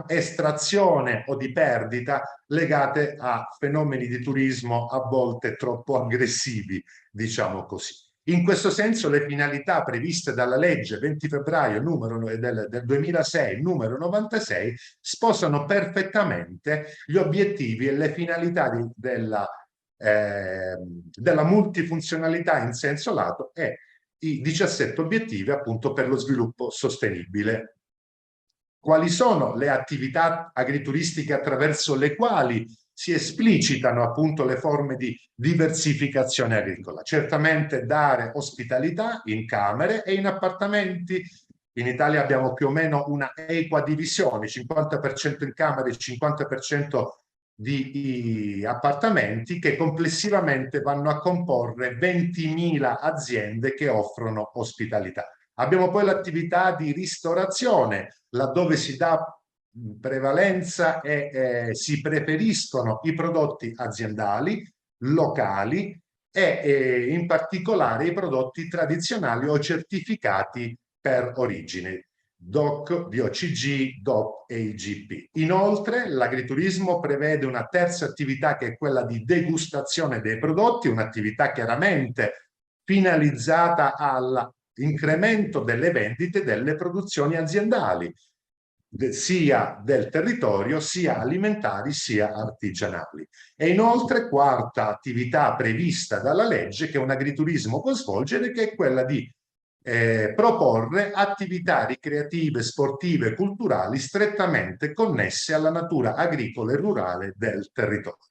estrazione o di perdita legate a fenomeni di turismo a volte troppo aggressivi, diciamo così. In questo senso le finalità previste dalla legge 20 febbraio del 2006, numero 96, sposano perfettamente gli obiettivi e le finalità della multifunzionalità in senso lato e i 17 obiettivi appunto per lo sviluppo sostenibile. Quali sono le attività agrituristiche attraverso le quali si esplicitano appunto le forme di diversificazione agricola? Certamente dare ospitalità in camere e in appartamenti. In Italia abbiamo più o meno una equa divisione, 50% in camere e 50% di appartamenti, che complessivamente vanno a comporre 20.000 aziende che offrono ospitalità. Abbiamo poi l'attività di ristorazione, laddove si dà prevalenza e si preferiscono i prodotti aziendali, locali e in particolare i prodotti tradizionali o certificati per origine, DOC, DOCG, DOP e IGP. Inoltre l'agriturismo prevede una terza attività che è quella di degustazione dei prodotti, un'attività chiaramente finalizzata all'incremento delle vendite delle produzioni aziendali, sia del territorio, sia alimentari, sia artigianali. E inoltre, quarta attività prevista dalla legge che un agriturismo può svolgere, che è quella di proporre attività ricreative, sportive e culturali strettamente connesse alla natura agricola e rurale del territorio.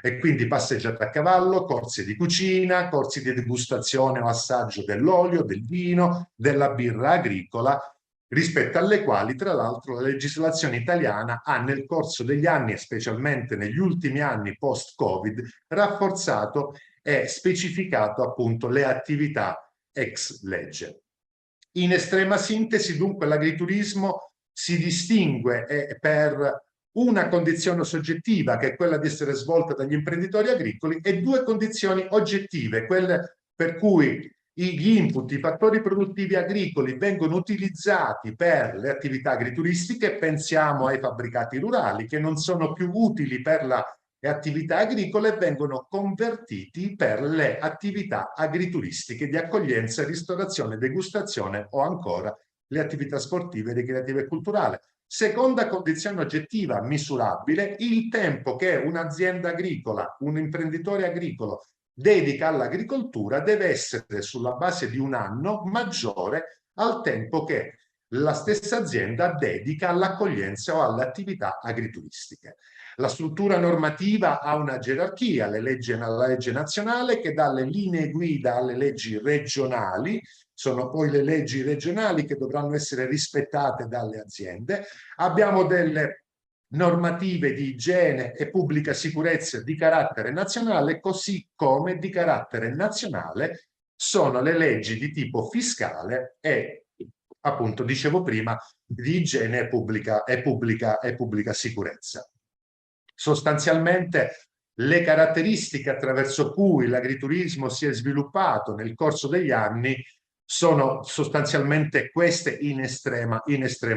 E quindi passeggiate a cavallo, corsi di cucina, corsi di degustazione o assaggio dell'olio, del vino, della birra agricola, rispetto alle quali, tra l'altro, la legislazione italiana ha nel corso degli anni, e specialmente negli ultimi anni post-Covid, rafforzato e specificato appunto le attività ex legge. In estrema sintesi, dunque, l'agriturismo si distingue per una condizione soggettiva, che è quella di essere svolta dagli imprenditori agricoli, e due condizioni oggettive, quelle per cui gli input, i fattori produttivi agricoli vengono utilizzati per le attività agrituristiche. Pensiamo ai fabbricati rurali che non sono più utili per le attività agricole e vengono convertiti per le attività agrituristiche di accoglienza, ristorazione, degustazione o ancora le attività sportive, ricreative e culturali. Seconda condizione oggettiva misurabile: il tempo che un'azienda agricola, un imprenditore agricolo dedica all'agricoltura deve essere, sulla base di un anno, maggiore al tempo che la stessa azienda dedica all'accoglienza o alle attività agrituristiche. La struttura normativa ha una gerarchia, la legge nazionale che dà le linee guida alle leggi regionali, sono poi le leggi regionali che dovranno essere rispettate dalle aziende. Abbiamo delle normative di igiene e pubblica sicurezza di carattere nazionale, così come di carattere nazionale sono le leggi di tipo fiscale e, appunto, dicevo prima, di igiene e pubblica sicurezza. Sostanzialmente le caratteristiche attraverso cui l'agriturismo si è sviluppato nel corso degli anni sono sostanzialmente queste in estrema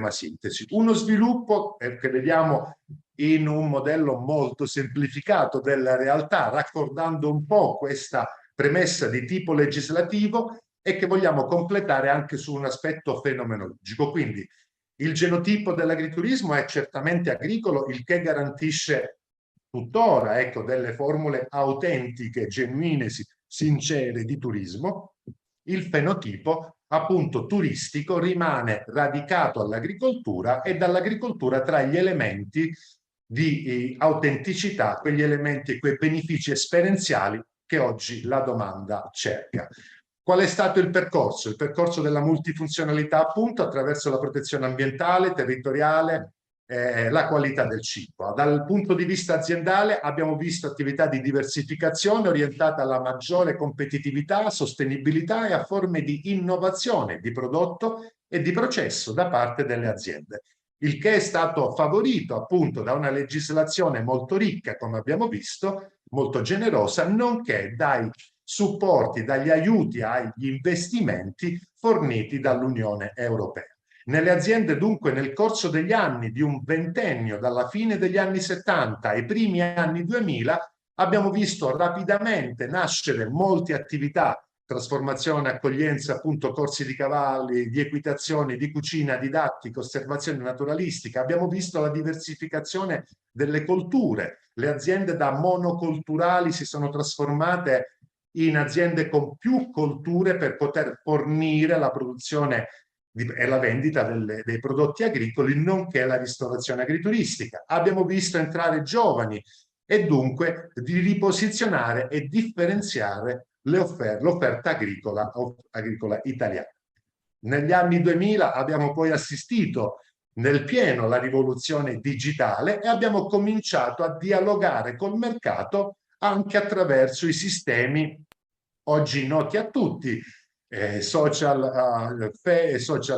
sintesi. Uno sviluppo che vediamo in un modello molto semplificato della realtà, raccordando un po' questa premessa di tipo legislativo, e che vogliamo completare anche su un aspetto fenomenologico. Quindi il genotipo dell'agriturismo è certamente agricolo, il che garantisce tuttora, ecco, delle formule autentiche, genuine, sincere di turismo. Il fenotipo, appunto, turistico rimane radicato all'agricoltura e dall'agricoltura tra gli elementi di autenticità, quegli elementi e quei benefici esperienziali che oggi la domanda cerca. Qual è stato il percorso? Il percorso della multifunzionalità, appunto, attraverso la protezione ambientale, territoriale, la qualità del cibo. Dal punto di vista aziendale abbiamo visto attività di diversificazione orientata alla maggiore competitività, sostenibilità e a forme di innovazione di prodotto e di processo da parte delle aziende, il che è stato favorito appunto da una legislazione molto ricca, come abbiamo visto, molto generosa, nonché dai supporti, dagli aiuti agli investimenti forniti dall'Unione Europea. Nelle aziende, dunque, nel corso degli anni, di un ventennio, dalla fine degli anni 70 ai primi anni 2000, abbiamo visto rapidamente nascere molte attività: trasformazione, accoglienza, appunto, corsi di cavalli, di equitazione, di cucina, didattica, osservazione naturalistica. Abbiamo visto la diversificazione delle colture. Le aziende da monocolturali si sono trasformate in aziende con più colture per poter fornire la produzione e la vendita dei prodotti agricoli, nonché la ristorazione agrituristica. Abbiamo visto entrare giovani e dunque di riposizionare e differenziare l'offerta agricola italiana. Negli anni 2000 abbiamo poi assistito nel pieno alla rivoluzione digitale e abbiamo cominciato a dialogare col mercato anche attraverso i sistemi oggi noti a tutti, social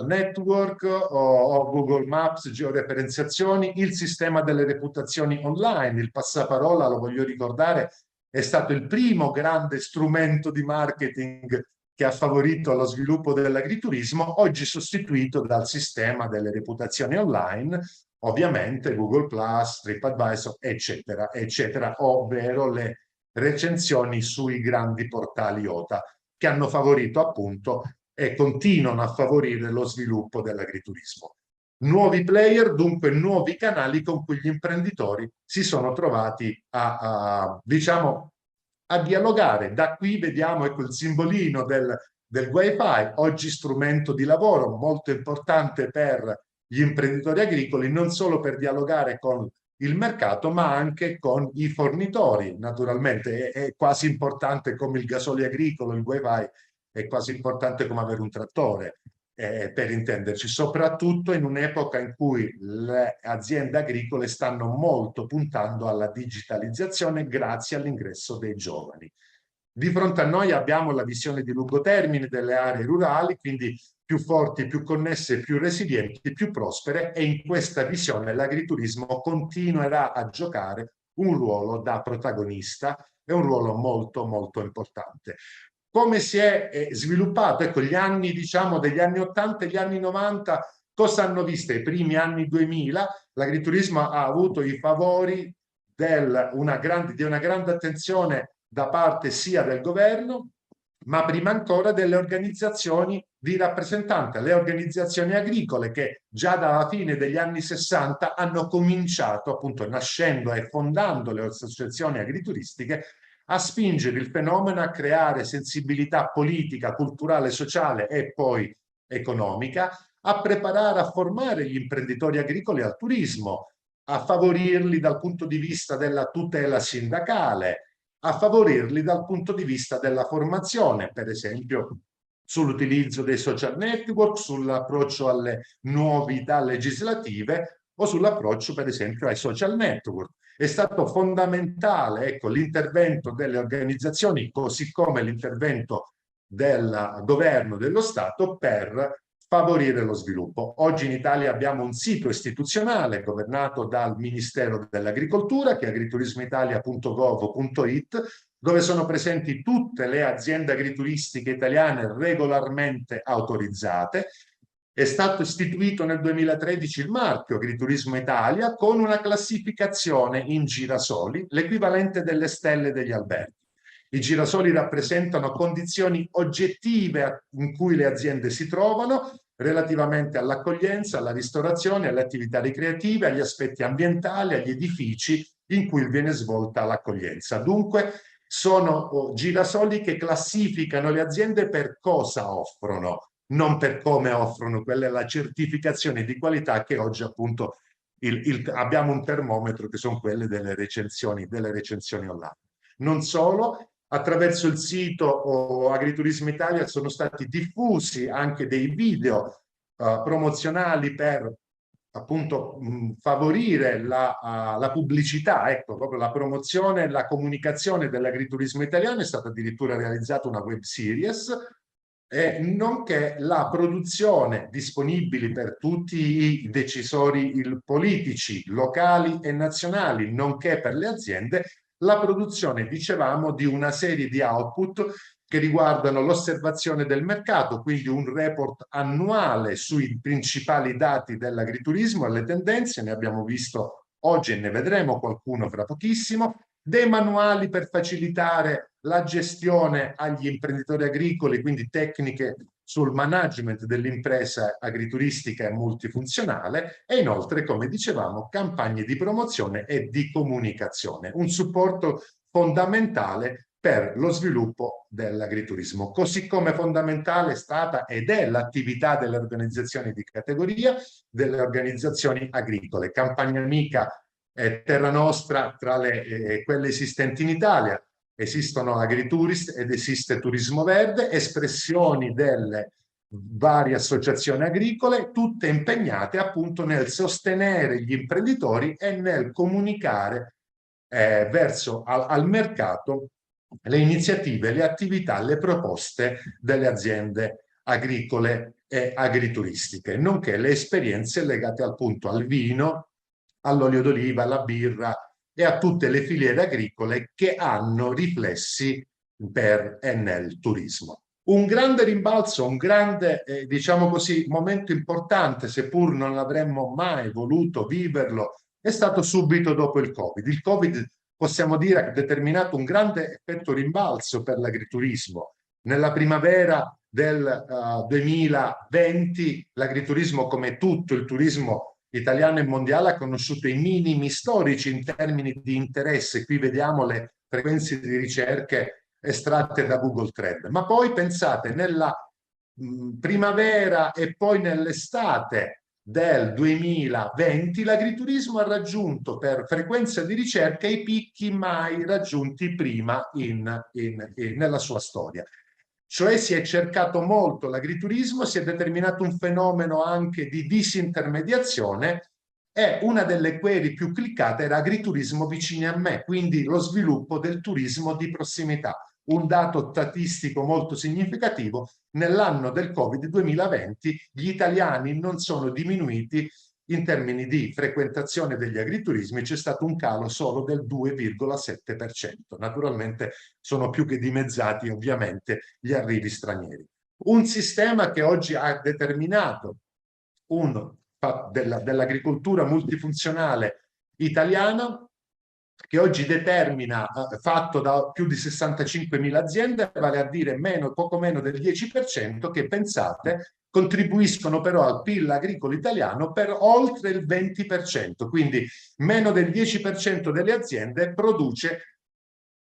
network o Google Maps, georeferenziazioni, il sistema delle reputazioni online. Il passaparola, lo voglio ricordare, è stato il primo grande strumento di marketing che ha favorito lo sviluppo dell'agriturismo, oggi sostituito dal sistema delle reputazioni online, ovviamente Google Plus, TripAdvisor, eccetera, eccetera, ovvero le recensioni sui grandi portali OTA, che hanno favorito appunto e continuano a favorire lo sviluppo dell'agriturismo. Nuovi player, dunque nuovi canali con cui gli imprenditori si sono trovati diciamo, a dialogare. Da qui vediamo, ecco, il simbolino del Wi-Fi, oggi strumento di lavoro molto importante per gli imprenditori agricoli, non solo per dialogare con il mercato, ma anche con i fornitori. Naturalmente è quasi importante come il gasolio agricolo, il wifi, è quasi importante come avere un trattore, per intenderci, soprattutto in un'epoca in cui le aziende agricole stanno molto puntando alla digitalizzazione grazie all'ingresso dei giovani. Di fronte a noi abbiamo la visione di lungo termine delle aree rurali, quindi più forti, più connesse, più resilienti, più prospere, e in questa visione l'agriturismo continuerà a giocare un ruolo da protagonista e un ruolo molto molto importante. Come si è sviluppato? Ecco, gli anni, diciamo, degli anni 80 e gli anni 90, cosa hanno visto? I primi anni 2000, l'agriturismo ha avuto i favori di una grande attenzione da parte sia del governo, ma prima ancora delle organizzazioni di rappresentanza, le organizzazioni agricole che già dalla fine degli anni 60 hanno cominciato, appunto nascendo e fondando le associazioni agrituristiche, a spingere il fenomeno, a creare sensibilità politica, culturale, sociale e poi economica, a preparare, a formare gli imprenditori agricoli al turismo, a favorirli dal punto di vista della tutela sindacale, a favorirli dal punto di vista della formazione, per esempio sull'utilizzo dei social network, sull'approccio alle novità legislative o sull'approccio, per esempio, ai social network. È stato fondamentale, ecco, l'intervento delle organizzazioni, così come l'intervento del governo dello Stato per favorire lo sviluppo. Oggi in Italia abbiamo un sito istituzionale governato dal Ministero dell'Agricoltura, che è agriturismoitalia.gov.it, dove sono presenti tutte le aziende agrituristiche italiane regolarmente autorizzate. È stato istituito nel 2013 il marchio Agriturismo Italia con una classificazione in girasoli, l'equivalente delle stelle degli alberghi. I girasoli rappresentano condizioni oggettive in cui le aziende si trovano relativamente all'accoglienza, alla ristorazione, alle attività ricreative, agli aspetti ambientali, agli edifici in cui viene svolta l'accoglienza. Dunque sono girasoli che classificano le aziende per cosa offrono, non per come offrono. Quella è la certificazione di qualità che oggi appunto abbiamo un termometro, che sono quelle delle recensioni online. Non solo, attraverso il sito Agriturismo Italia sono stati diffusi anche dei video promozionali per appunto favorire la pubblicità, ecco, proprio la promozione e la comunicazione dell'agriturismo italiano. È stata addirittura realizzata una web series, nonché la produzione disponibili per tutti i decisori politici, locali e nazionali, nonché per le aziende, la produzione, dicevamo, di una serie di output che riguardano l'osservazione del mercato, quindi un report annuale sui principali dati dell'agriturismo e le tendenze. Ne abbiamo visto oggi e ne vedremo qualcuno fra pochissimo. Dei manuali per facilitare la gestione agli imprenditori agricoli, quindi tecniche sul management dell'impresa agrituristica e multifunzionale, e inoltre, come dicevamo, campagne di promozione e di comunicazione, un supporto fondamentale per lo sviluppo dell'agriturismo. Così come fondamentale è stata ed è l'attività delle organizzazioni di categoria, delle organizzazioni agricole. Campagna Amica e Terra Nostra tra quelle esistenti in Italia. Esistono Agritourist ed esiste Turismo Verde, espressioni delle varie associazioni agricole, tutte impegnate appunto nel sostenere gli imprenditori e nel comunicare verso al mercato le iniziative, le attività, le proposte delle aziende agricole e agrituristiche, nonché le esperienze legate appunto al vino, all'olio d'oliva, alla birra e a tutte le filiere agricole che hanno riflessi per e nel turismo. Un grande rimbalzo, un grande, diciamo così, momento importante, seppur non avremmo mai voluto viverlo, è stato subito dopo il Covid. Il Covid, possiamo dire, ha determinato un grande effetto rimbalzo per l'agriturismo. Nella primavera del 2020 l'agriturismo, come tutto il turismo italiano e mondiale, ha conosciuto i minimi storici in termini di interesse. Qui vediamo le frequenze di ricerche estratte da Google Trend. Ma poi pensate, nella primavera e poi nell'estate del 2020 l'agriturismo ha raggiunto per frequenza di ricerca i picchi mai raggiunti prima nella sua storia. Cioè si è cercato molto l'agriturismo, si è determinato un fenomeno anche di disintermediazione e una delle query più cliccate era agriturismo vicini a me, quindi lo sviluppo del turismo di prossimità. Un dato statistico molto significativo: nell'anno del Covid 2020 gli italiani non sono diminuiti in termini di frequentazione degli agriturismi, c'è stato un calo solo del 2,7%. Naturalmente sono più che dimezzati ovviamente gli arrivi stranieri. Un sistema che oggi ha determinato dell'agricoltura multifunzionale italiana, che oggi determina, fatto da più di 65.000 aziende, vale a dire poco meno del 10%, che pensate contribuiscono però al PIL agricolo italiano per oltre il 20%, quindi meno del 10% delle aziende produce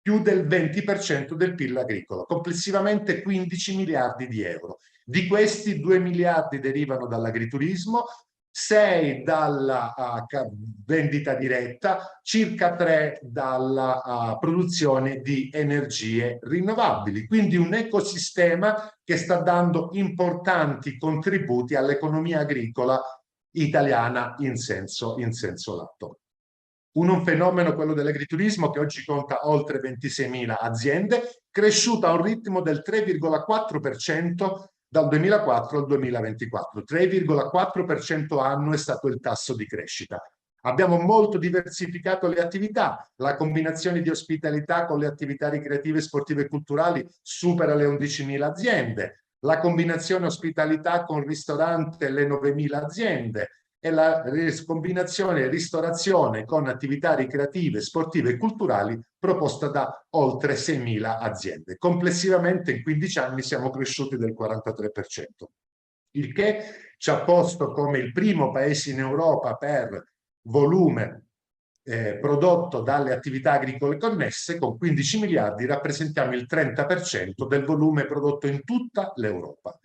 più del 20% del PIL agricolo, complessivamente 15 miliardi di euro. Di questi 2 miliardi derivano dall'agriturismo, 6 dalla vendita diretta, circa 3 dalla produzione di energie rinnovabili. Quindi un ecosistema che sta dando importanti contributi all'economia agricola italiana in senso lato. Un fenomeno, quello dell'agriturismo, che oggi conta oltre 26.000 aziende, cresciuto a un ritmo del 3,4% dal 2004 al 2024. 3,4% anno è stato il tasso di crescita. Abbiamo molto diversificato le attività, la combinazione di ospitalità con le attività ricreative, sportive e culturali supera le 11.000 aziende, la combinazione ospitalità con ristorante le 9.000 aziende, e la combinazione ristorazione con attività ricreative, sportive e culturali proposta da oltre 6.000 aziende. Complessivamente in 15 anni siamo cresciuti del 43%, il che ci ha posto come il primo paese in Europa per volume prodotto dalle attività agricole connesse. Con 15 miliardi rappresentiamo il 30% del volume prodotto in tutta l'Europa.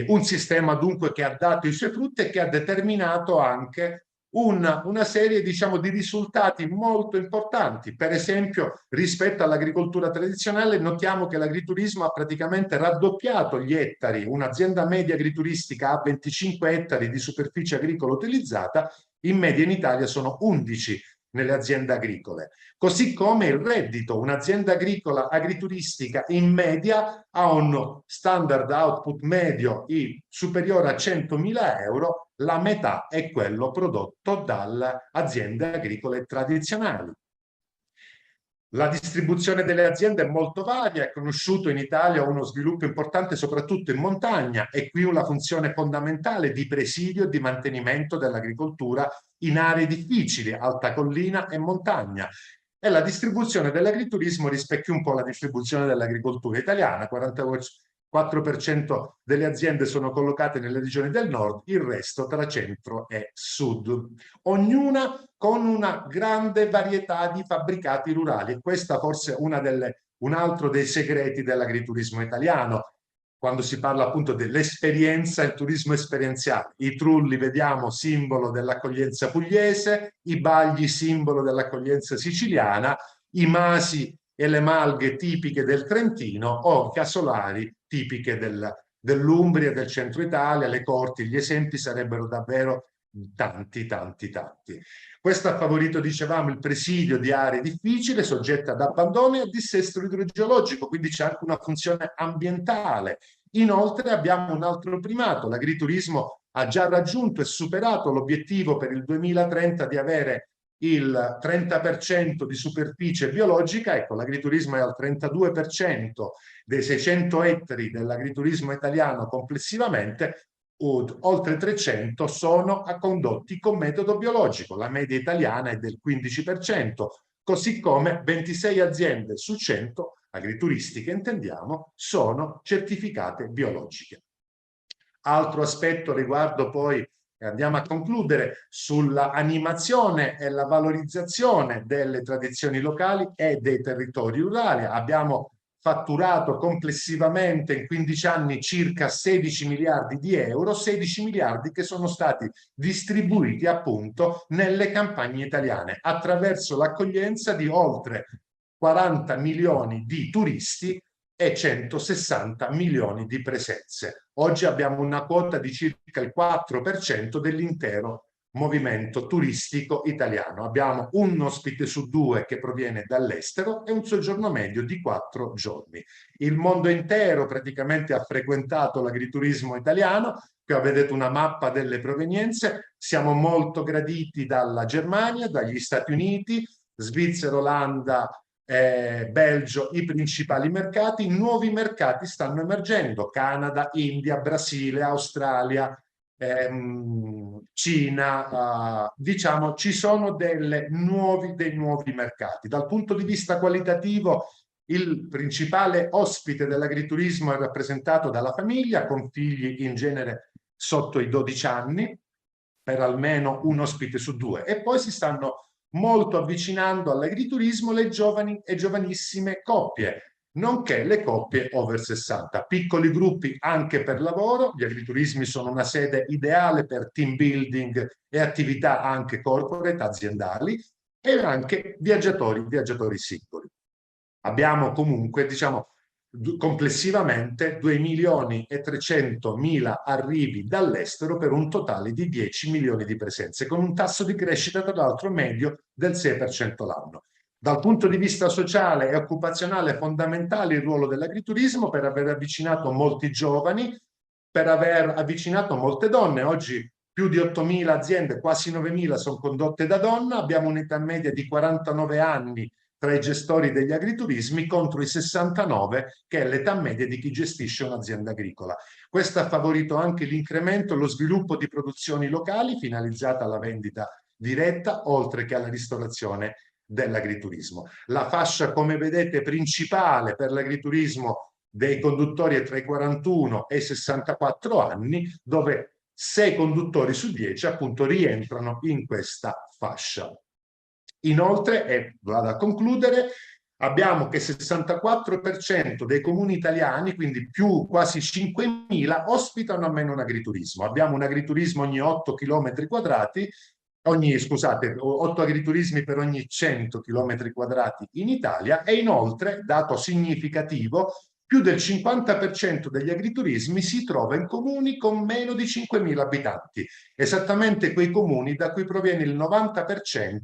Un sistema dunque che ha dato i suoi frutti e che ha determinato anche una serie, diciamo, di risultati molto importanti. Per esempio, rispetto all'agricoltura tradizionale, notiamo che l'agriturismo ha praticamente raddoppiato gli ettari. Un'azienda media agrituristica ha 25 ettari di superficie agricola utilizzata, in media in Italia sono 11 nelle aziende agricole. Così come il reddito: un'azienda agricola agrituristica in media ha un standard output medio superiore a 100.000 euro, la metà è quello prodotto dalle aziende agricole tradizionali. La distribuzione delle aziende è molto varia, è conosciuto in Italia uno sviluppo importante soprattutto in montagna, e qui una funzione fondamentale di presidio e di mantenimento dell'agricoltura in aree difficili, alta collina e montagna. E la distribuzione dell'agriturismo rispecchia un po' la distribuzione dell'agricoltura italiana: 44% delle aziende sono collocate nelle regioni del nord, il resto tra centro e sud, ognuna con una grande varietà di fabbricati rurali. E questa forse è un altro dei segreti dell'agriturismo italiano, quando si parla appunto dell'esperienza, il turismo esperienziale. I trulli, vediamo, simbolo dell'accoglienza pugliese, i bagli, simbolo dell'accoglienza siciliana, i masi e le malghe tipiche del Trentino, o casolari tipiche dell'Umbria, del centro Italia, le corti. Gli esempi sarebbero davvero tanti. Questo ha favorito, dicevamo, il presidio di aree difficili, soggette ad abbandono e a dissesto idrogeologico, quindi c'è anche una funzione ambientale. Inoltre abbiamo un altro primato: l'agriturismo ha già raggiunto e superato l'obiettivo per il 2030 di avere il 30% di superficie biologica. Ecco, l'agriturismo è al 32% dei 600 ettari dell'agriturismo italiano complessivamente. Oltre 300 sono condotti con metodo biologico, la media italiana è del 15%, così come 26 aziende su 100, agrituristiche intendiamo, sono certificate biologiche. Altro aspetto riguardo poi, andiamo a concludere, sulla animazione e la valorizzazione delle tradizioni locali e dei territori rurali. Abbiamo fatturato complessivamente in 15 anni circa 16 miliardi di euro, 16 miliardi che sono stati distribuiti appunto nelle campagne italiane attraverso l'accoglienza di oltre 40 milioni di turisti e 160 milioni di presenze. Oggi abbiamo una quota di circa il 4% dell'intero movimento turistico italiano. Abbiamo un ospite su 2 che proviene dall'estero e un soggiorno medio di 4 giorni. Il mondo intero praticamente ha frequentato l'agriturismo italiano. Qui vedete una mappa delle provenienze. Siamo molto graditi dalla Germania, dagli Stati Uniti, Svizzera, Olanda, Belgio, i principali mercati. Nuovi mercati stanno emergendo: Canada, India, Brasile, Australia, Cina, diciamo ci sono dei nuovi mercati. Dal punto di vista qualitativo, il principale ospite dell'agriturismo è rappresentato dalla famiglia, con figli in genere sotto i 12 anni, per almeno un ospite su 2, e poi si stanno molto avvicinando all'agriturismo le giovani e giovanissime coppie, nonché le coppie over 60, piccoli gruppi anche per lavoro. Gli agriturismi sono una sede ideale per team building e attività anche corporate, aziendali, e anche viaggiatori singoli. Abbiamo comunque, diciamo, complessivamente 2.300.000 arrivi dall'estero per un totale di 10 milioni di presenze, con un tasso di crescita tra l'altro medio del 6% l'anno. Dal punto di vista sociale e occupazionale è fondamentale il ruolo dell'agriturismo per aver avvicinato molti giovani, per aver avvicinato molte donne. Oggi più di 8.000 aziende, quasi 9.000, sono condotte da donna. Abbiamo un'età media di 49 anni tra i gestori degli agriturismi, contro i 69 che è l'età media di chi gestisce un'azienda agricola. Questo ha favorito anche l'incremento e lo sviluppo di produzioni locali finalizzate alla vendita diretta, oltre che alla ristorazione dell'agriturismo. La fascia, come vedete, principale per l'agriturismo dei conduttori è tra i 41 e i 64 anni, dove 6 conduttori su 10 appunto rientrano in questa fascia. Inoltre, e vado a concludere, abbiamo che il 64% dei comuni italiani, quindi più quasi 5.000, ospitano almeno un agriturismo. Abbiamo un agriturismo ogni 8 km quadrati, 8 agriturismi per ogni 100 km quadrati in Italia, e inoltre, dato significativo, più del 50% degli agriturismi si trova in comuni con meno di 5.000 abitanti, esattamente quei comuni da cui proviene il 90%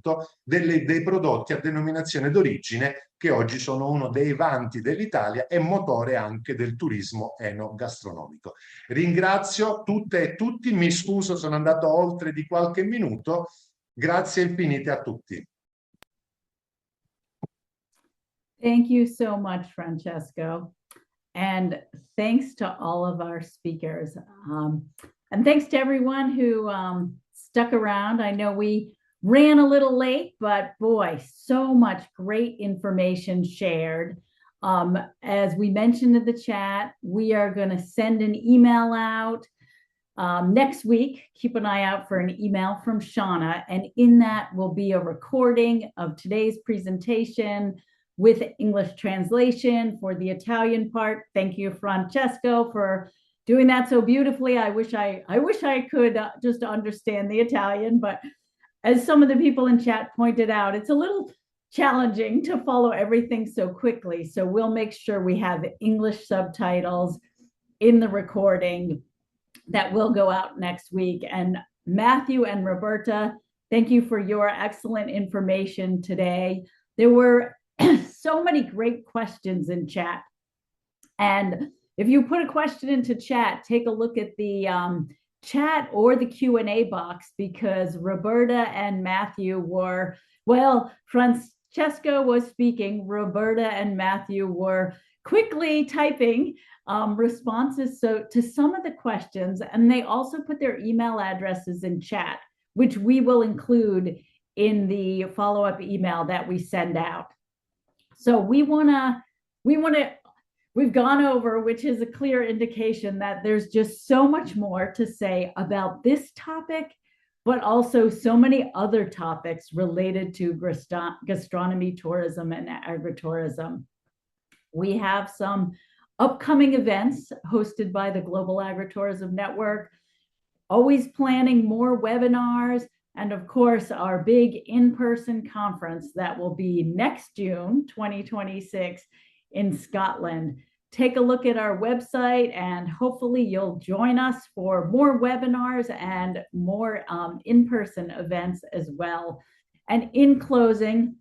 dei prodotti a denominazione d'origine, che oggi sono uno dei vanti dell'Italia e motore anche del turismo enogastronomico. Ringrazio tutte e tutti, mi scuso, sono andato oltre di qualche minuto. Grazie infinite a tutti. Thank you so much, Francesco. And thanks to all of our speakers. And thanks to everyone who stuck around. I know we ran a little late, but boy, so much great information shared. As we mentioned in the chat, we are going to send an email out next week. Keep an eye out for an email from Shauna, and in that will be a recording of today's presentation with English translation for the Italian part. Thank you, Francesco, for doing that so beautifully. I wish I could just understand the Italian, but as some of the people in chat pointed out, it's a little challenging to follow everything so quickly. So we'll make sure we have English subtitles in the recording that will go out next week. And Matthew and Roberta, thank you for your excellent information today. There were so many great questions in chat. And if you put a question into chat, take a look at the chat or the Q&A box, because Roberta and Matthew were, well, Francesco was speaking, Roberta and Matthew were quickly typing responses to some of the questions, and they also put their email addresses in chat, which we will include in the follow-up email that we send out. So we've gone over, which is a clear indication that there's just so much more to say about this topic, but also so many other topics related to gastronomy, tourism, and agritourism. We have some upcoming events hosted by the Global Agritourism Network, always planning more webinars, and of course, our big in-person conference that will be next June 2026 in Scotland. Take a look at our website and hopefully you'll join us for more webinars and more in-person events as well. And in closing,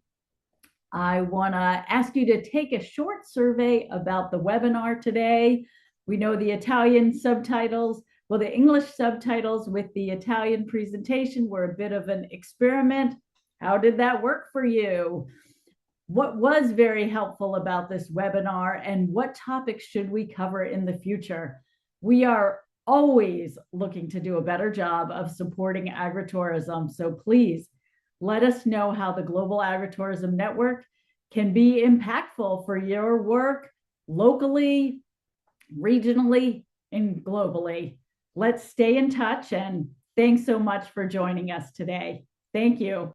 I want to ask you to take a short survey about the webinar today. We know the Italian subtitles, well, the English subtitles with the Italian presentation were a bit of an experiment. How did that work for you? What was very helpful about this webinar, and what topics should we cover in the future? We are always looking to do a better job of supporting agritourism, so please let us know how the Global Agritourism Network can be impactful for your work locally, regionally, and globally. Let's stay in touch, and thanks so much for joining us today. Thank you.